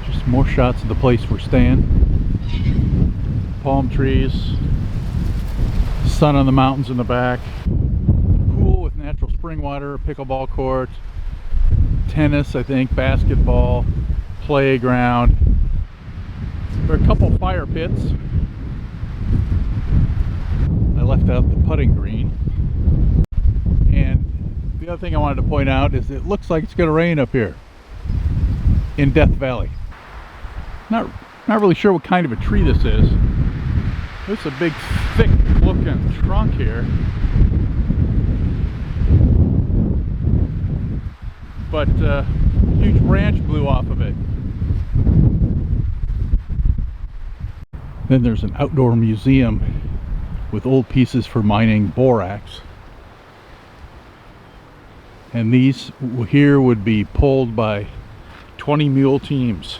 B: Just more shots of the place we're staying. Palm trees. Sun on the mountains in the back. Pool with natural spring water, pickleball court, tennis, I think, basketball, playground. There are a couple fire pits. I left out the putting green. And the other thing I wanted to point out is it looks like it's going to rain up here in Death Valley. Not really sure what kind of a tree this is. It's a big, thick looking trunk here. But a huge branch blew off of it. Then there's an outdoor museum with old pieces for mining borax. And these here would be pulled by 20 mule teams.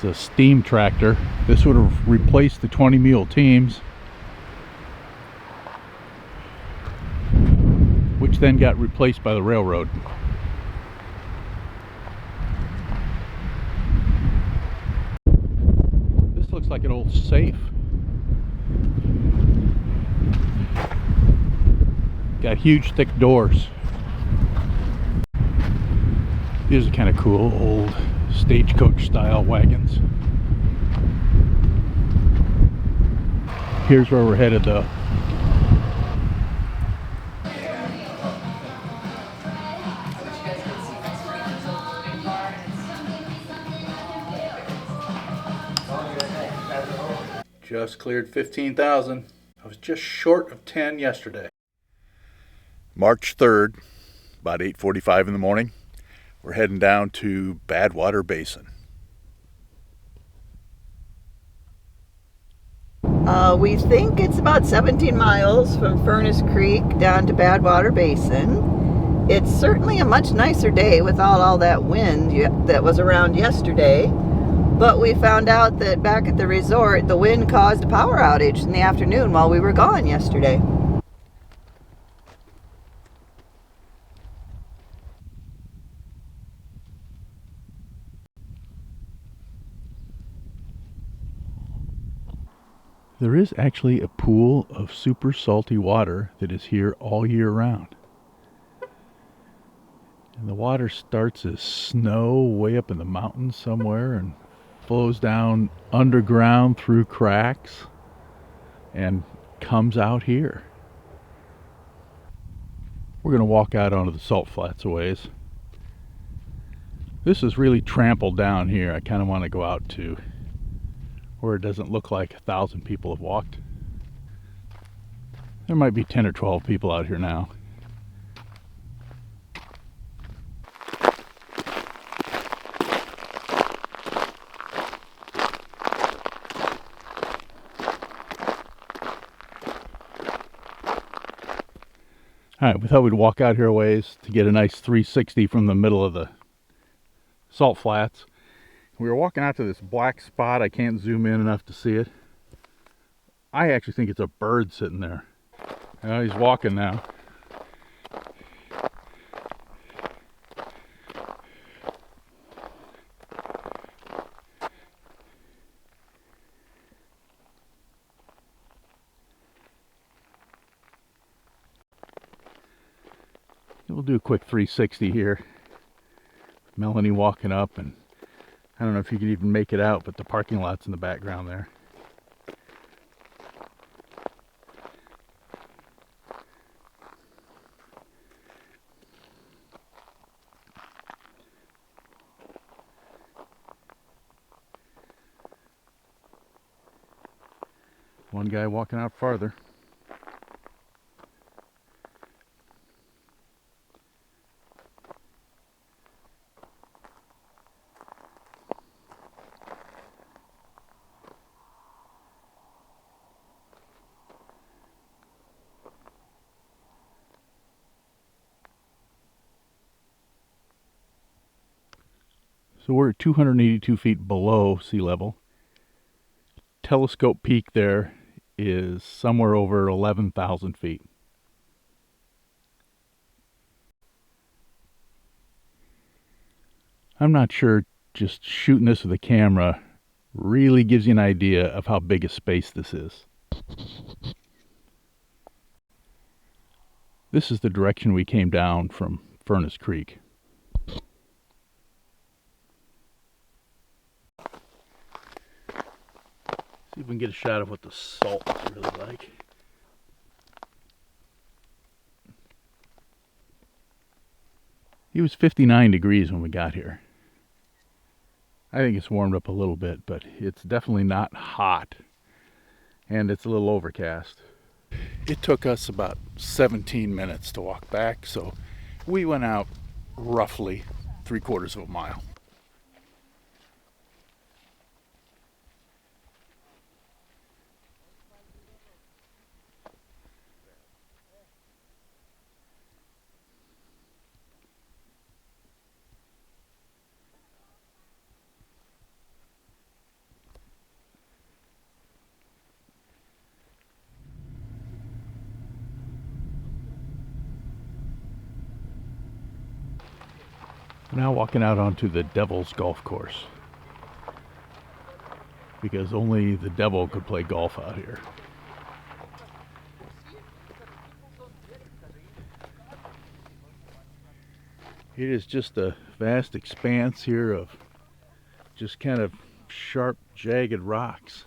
B: A steam tractor. This would have replaced the 20 mule teams, which then got replaced by the railroad. This looks like an old safe. Got huge thick doors. These are kind of cool old stagecoach style wagons. Here's where we're headed though. Just cleared 15,000. I was just short of 10 yesterday. March 3rd, about 8:45 in the morning. We're heading down to Badwater Basin.
A: We think it's about 17 miles from Furnace Creek down to Badwater Basin. It's certainly a much nicer day without all that wind that was around yesterday. But we found out that back at the resort, the wind caused a power outage in the afternoon while we were gone yesterday.
J: There is actually a pool of super salty water that is here all year round. And the water starts as snow way up in the mountains somewhere and flows down underground through cracks and comes out here. We're going to walk out onto the salt flats a ways. This is really trampled down here. I kind of want to go out to where it doesn't look like 1,000 people have walked. There might be 10 or 12 people out here now. Alright, we thought we'd walk out here a ways to get a nice 360 from the middle of the salt flats. We were walking out to this black spot. I can't zoom in enough to see it. I actually think it's a bird sitting there. Oh, he's walking now. We'll do a quick 360 here. Melanie walking up, and I don't know if you can even make it out, but the parking lot's in the background there. One guy walking out farther. So we're at 282 feet below sea level. Telescope peak there is somewhere over 11,000 feet. I'm not sure just shooting this with a camera really gives you an idea of how big a space this is. This is the direction we came down from Furnace Creek. See if we can get a shot of what the salt is really like. It was 59 degrees when we got here. I think it's warmed up a little bit, but it's definitely not hot. And it's a little overcast. It took us about 17 minutes to walk back, so we went out roughly 3/4 of a mile. Now walking out onto the Devil's Golf Course, because only the devil could play golf out here. It is just a vast expanse here of just kind of sharp, jagged rocks.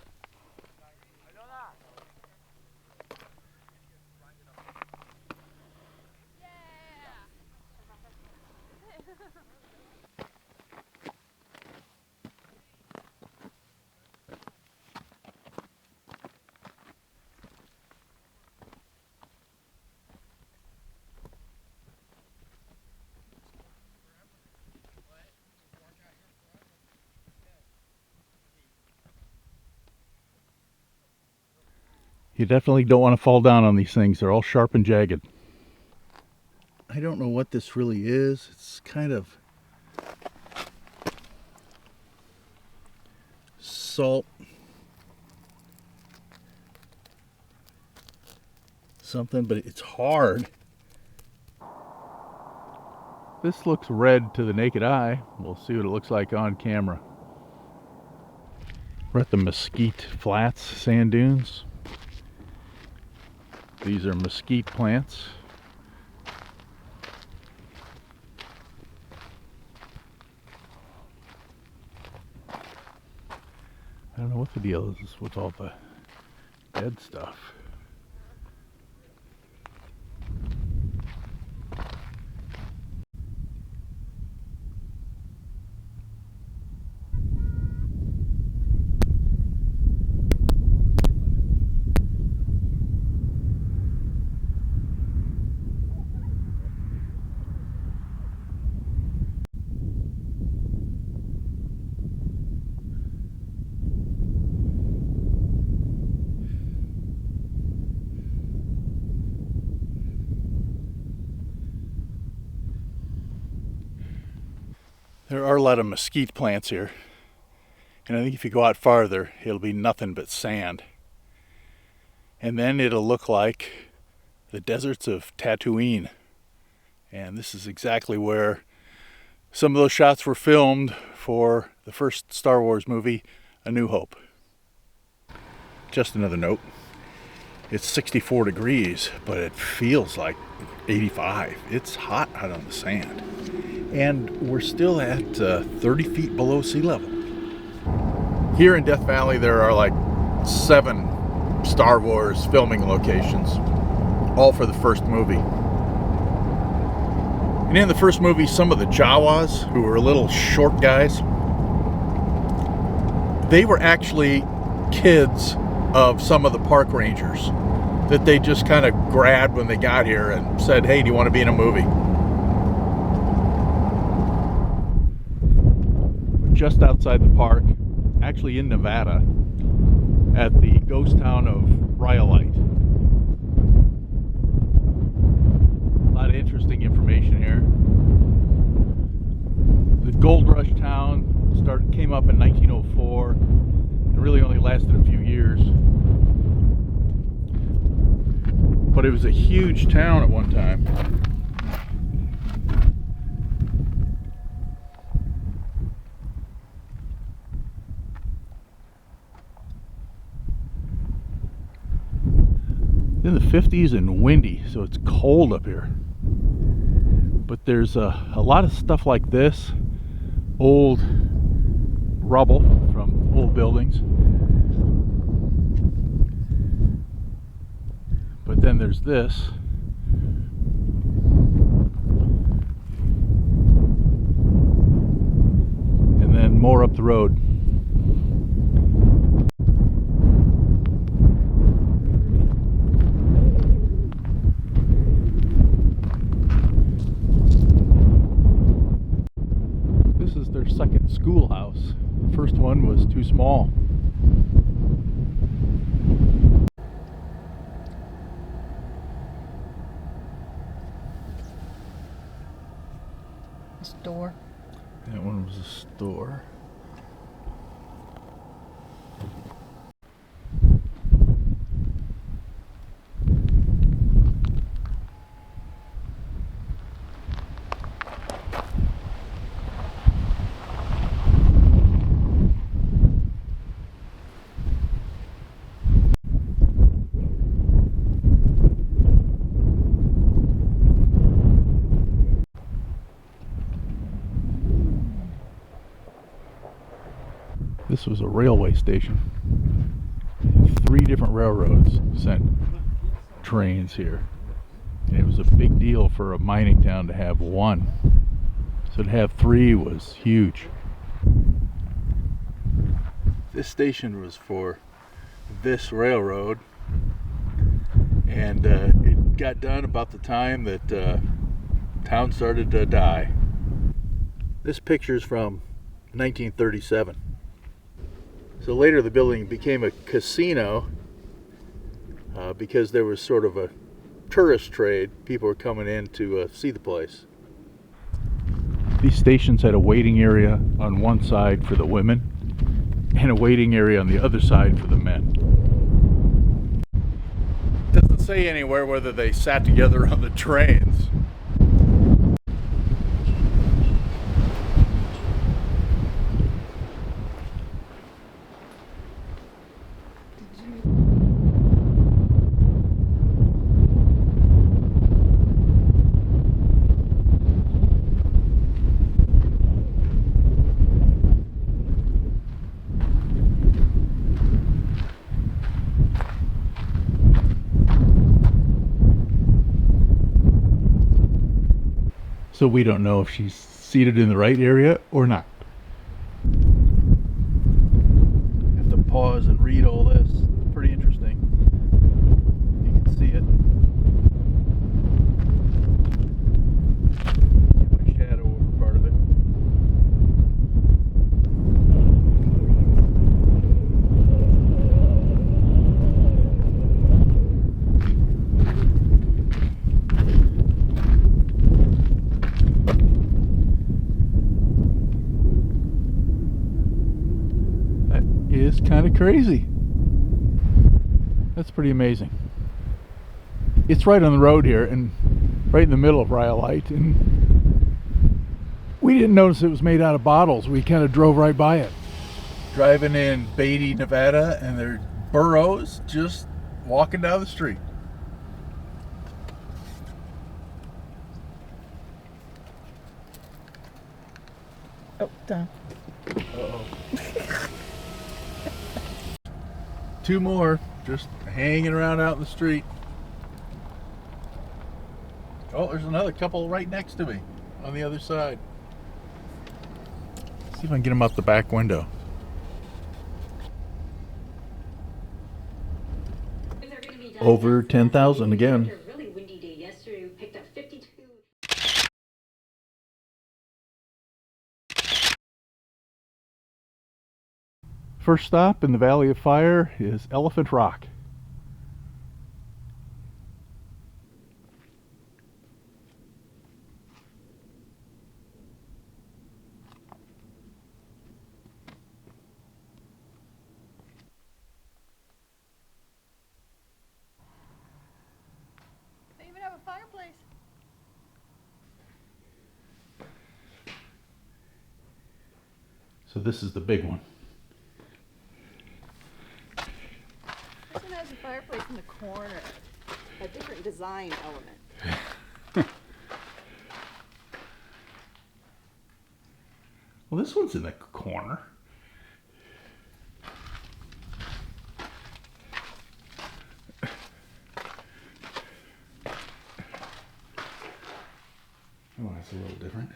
J: You definitely don't want to fall down on these things. They're all sharp and jagged. I don't know what this really is. It's kind of salt something, but it's hard. This looks red to the naked eye. We'll see what it looks like on camera. We're at the Mesquite Flats sand dunes. These are mesquite plants. don't know what the deal is with all the dead stuff. There are a lot of mesquite plants here, and I think if you go out farther, it'll be nothing but sand. And then it'll look like the deserts of Tatooine. And this is exactly where some of those shots were filmed for the first Star Wars movie, A New Hope. Just another note, it's 64 degrees, but it feels like 85. It's hot out on the sand. And we're still at 30 feet below sea level. Here in Death Valley, there are like 7 Star Wars filming locations, all for the first movie. And in the first movie, some of the Jawas, who were little short guys, they were actually kids of some of the park rangers that they just kind of grabbed when they got here and said, hey, do you want to be in a movie? Just outside the park, actually in Nevada, at the ghost town of Rhyolite. A lot of interesting information here. The gold rush town came up in 1904 and really only lasted a few years. But it was a huge town at one time. In the 50s and windy, so it's cold up here. But there's a lot of stuff like this, old rubble from old buildings. But then there's this. And then more up the road. Second schoolhouse. The first one was too small.
F: A store.
J: That one was a store. This was a railway station. 3 different railroads sent trains here. And it was a big deal for a mining town to have one. So to have 3 was huge. This station was for this railroad. And it got done about the time that town started to die. This picture's from 1937. So later the building became a casino because there was sort of a tourist trade. People were coming in to see the place. These stations had a waiting area on one side for the women and a waiting area on the other side for the men. It doesn't say anywhere whether they sat together on the trains. So we don't know if she's seated in the right area or not. Have to pause and read all this. Pretty interesting. You can see it. Get my shadow over part of it. Is kind of crazy. That's pretty amazing. It's right on the road here and right in the middle of Rhyolite, and we didn't notice it was made out of bottles. We kind of drove right by it. Driving in Beatty, Nevada, and there are burros just walking down the street.
A: Oh, done.
J: Uh-oh. Two more just hanging around out in the street. Oh, there's another couple right next to me on the other side. See if I can get them out the back window. Over 10,000 again. First stop in the Valley of Fire is Atlatl Rock.
H: They even have a fireplace.
J: So this is the big one.
A: This one has a fireplace in the corner. A different design element.
J: Well, this one's in the corner. Oh, that's a little different.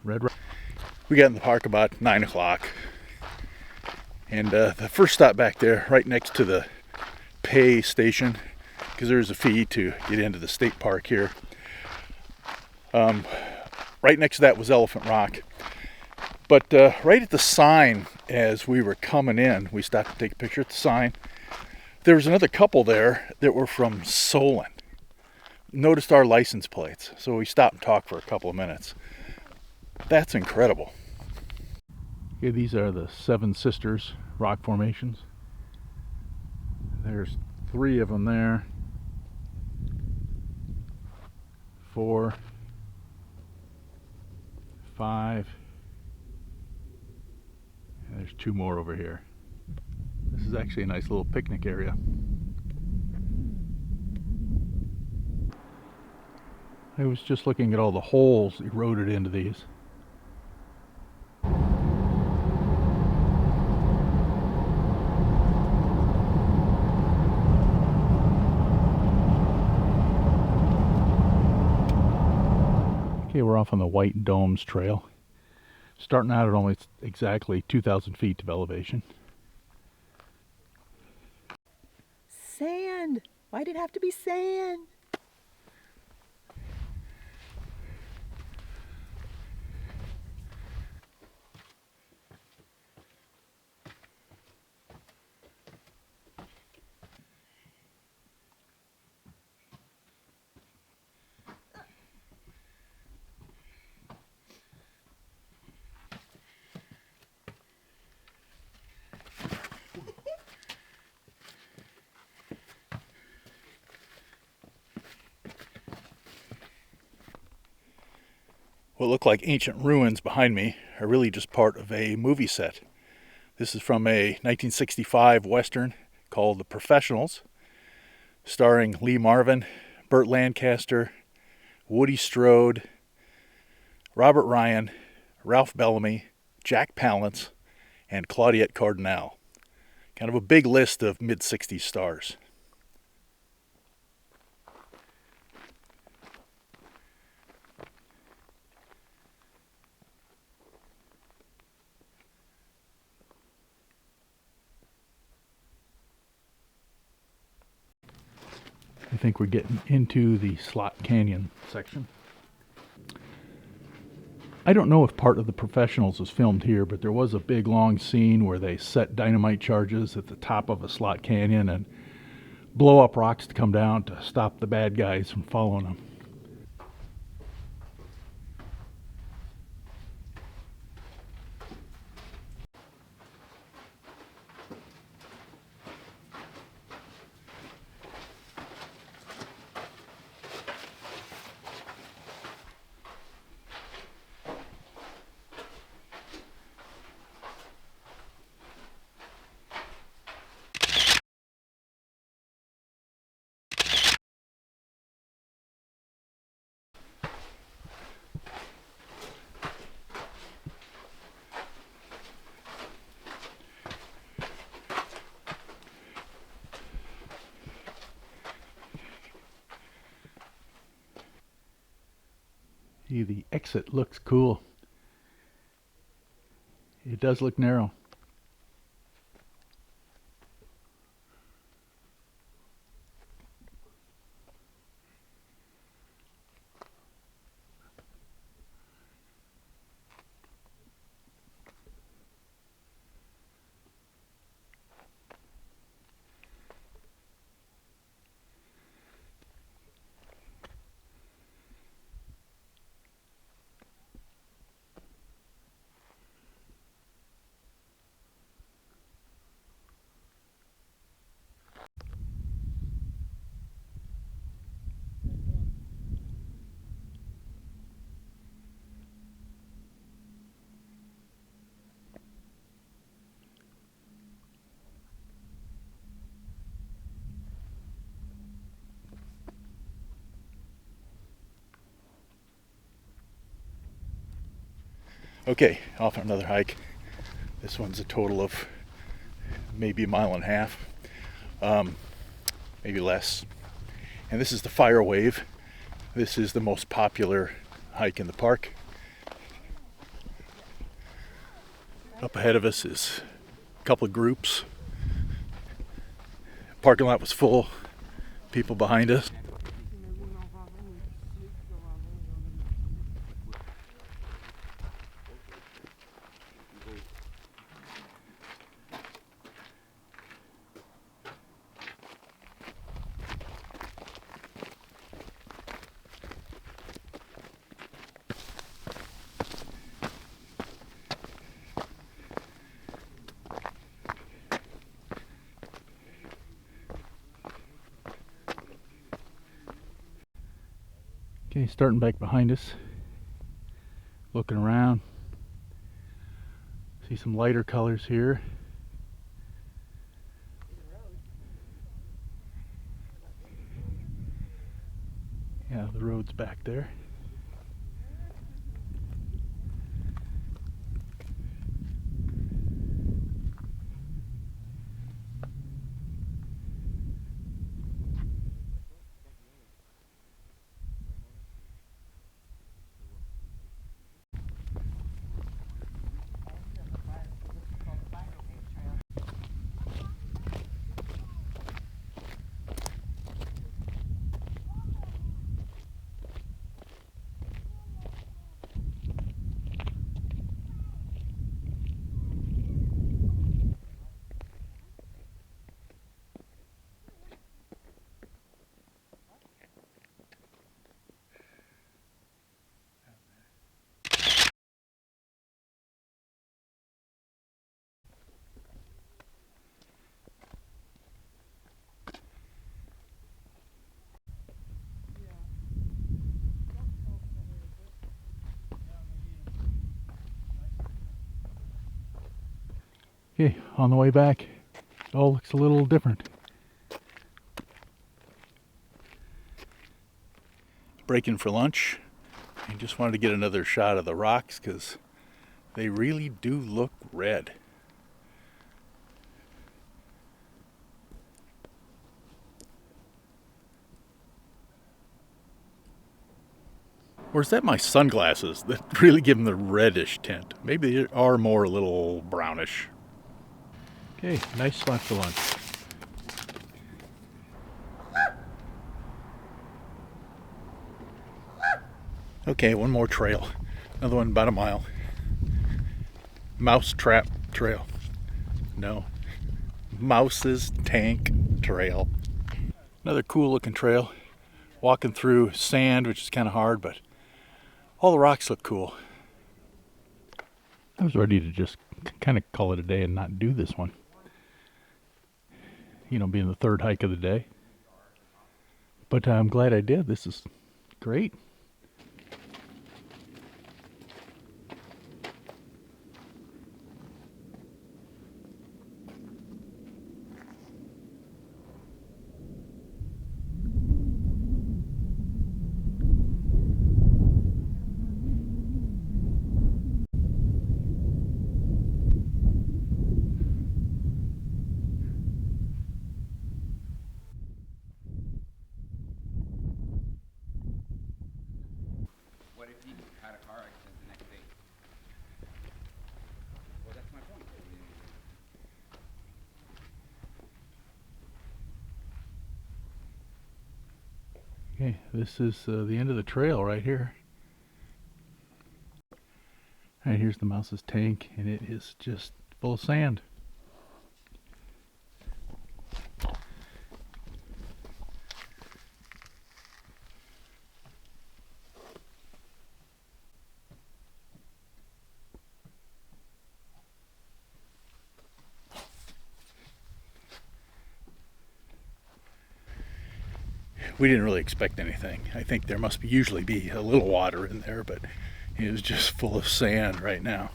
J: Red. We got in the park about 9 o'clock, and the first stop back there, right next to the pay station, because there's a fee to get into the state park here. Right next to that was Elephant Rock, but right at the sign as we were coming in, we stopped to take a picture at the sign. There was another couple there that were from Solon. Noticed our license plates, so we stopped and talked for a couple of minutes. That's incredible. Okay, these are the Seven Sisters rock formations. There's 3 of them there. 4, 5. And there's 2 more over here. This is actually a nice little picnic area. I was just looking at all the holes eroded into these. Okay, we're off on the White Domes Trail. Starting out at almost exactly 2,000 feet of elevation.
A: Sand! Why did it have to be sand?
J: What look like ancient ruins behind me are really just part of a movie set. This is from a 1965 Western called The Professionals, starring Lee Marvin, Burt Lancaster, Woody Strode, Robert Ryan, Ralph Bellamy, Jack Palance, and Claudette Cardinal.
B: Kind of a big list of mid-60s stars. I think we're getting into the Slot Canyon section. I don't know if part of The Professionals was filmed here, but there was a big long scene where they set dynamite charges at the top of a slot canyon and blow up rocks to come down to stop the bad guys from following them. The exit looks cool. It does look narrow. Okay, off on another hike. This one's a total of maybe 1.5 miles, maybe less. And this is the Fire Wave. This is the most popular hike in the park. Up ahead of us is a couple of groups. Parking lot was full. People behind us. Okay, starting back behind us, looking around, see some lighter colors here. Yeah, the road's back there. Okay, on the way back, it all looks a little different. Breaking for lunch. I just wanted to get another shot of the rocks because they really do look red. Or is that my sunglasses that really give them the reddish tint? Maybe they are more a little brownish. Okay, nice spot for lunch. Okay, one more trail. Another one about a mile. Mouse Trap Trail. No. Mouse's Tank Trail. Another cool looking trail. Walking through sand, which is kind of hard, but all the rocks look cool. I was ready to just kind of call it a day and not do this one. You know, being the third hike of the day. But I'm glad I did. This is great.
K: What if he had a car accident the next day? Well, that's my point.
B: Okay, this is the end of the trail right here. Alright, here's the mouse's tank, and it is just full of sand. We didn't really expect anything. I think there must usually be a little water in there, but it was just full of sand right now.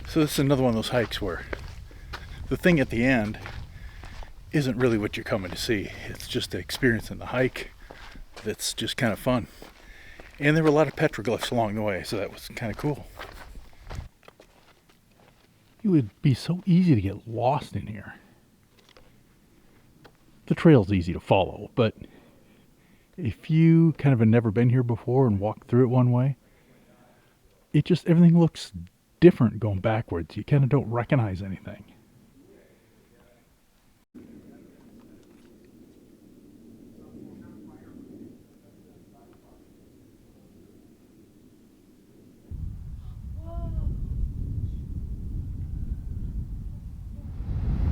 B: So this is another one of those hikes where the thing at the end isn't really what you're coming to see. It's just the experience in the hike that's just kind of fun. And there were a lot of petroglyphs along the way, so that was kind of cool. It would be so easy to get lost in here. The trail's easy to follow, but if you kind of have never been here before and walked through it one way, it just, everything looks different going backwards. You kind of don't recognize anything.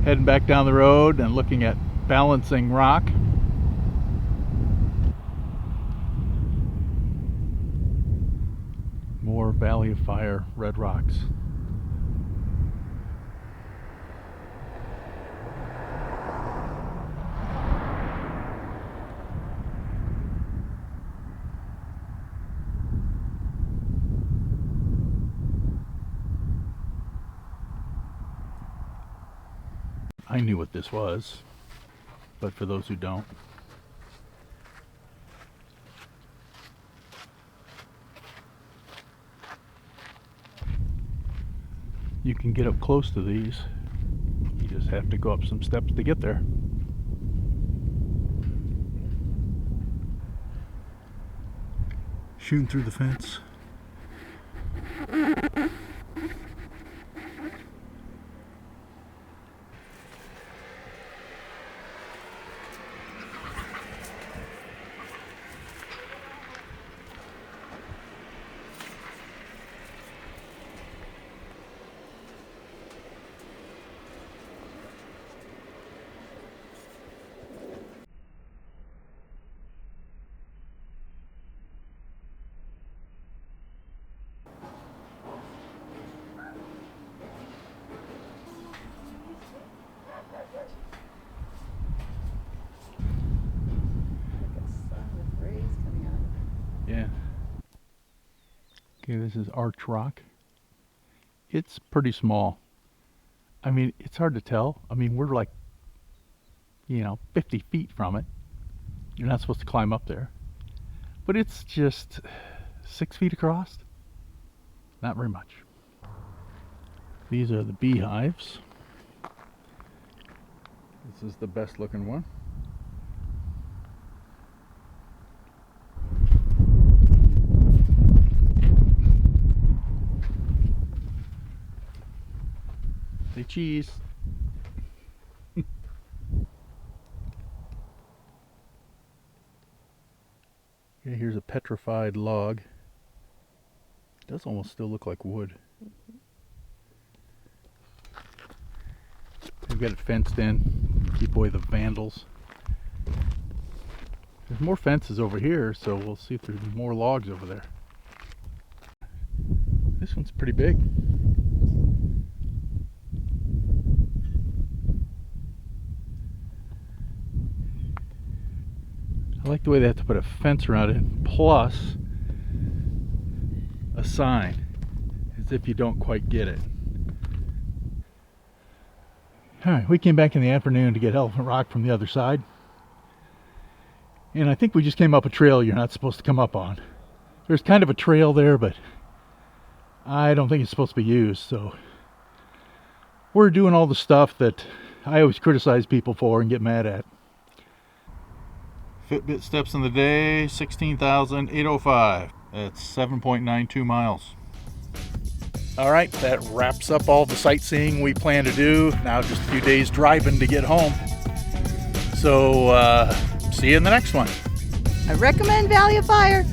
B: Heading back down the road and looking at Balancing Rock. More Valley of Fire red rocks. I knew what this was, but for those who don't, you can get up close to these. You just have to go up some steps to get there. Shooting through the fence. Yeah. Okay, this is Arch Rock. It's pretty small. I mean, it's hard to tell. I mean, we're like, 50 feet from it. You're not supposed to climb up there. But it's just 6 feet across. Not very much. These are the beehives. This is the best looking one. cheese. Okay, here's a petrified log. It does almost still look like wood. We've got it fenced in, keep away the vandals. There's more fences over here, so we'll see if there's more logs over there. This one's pretty big. I like the way they have to put a fence around it, plus a sign, as if you don't quite get it. Alright, we came back in the afternoon to get Elephant Rock from the other side. And I think we just came up a trail you're not supposed to come up on. There's kind of a trail there, but I don't think it's supposed to be used, so we're doing all the stuff that I always criticize people for and get mad at. Fitbit steps in the day, 16,805. That's 7.92 miles. All right, that wraps up all the sightseeing we plan to do. Now just a few days driving to get home. So, see you in the next one.
A: I recommend Valley of Fire.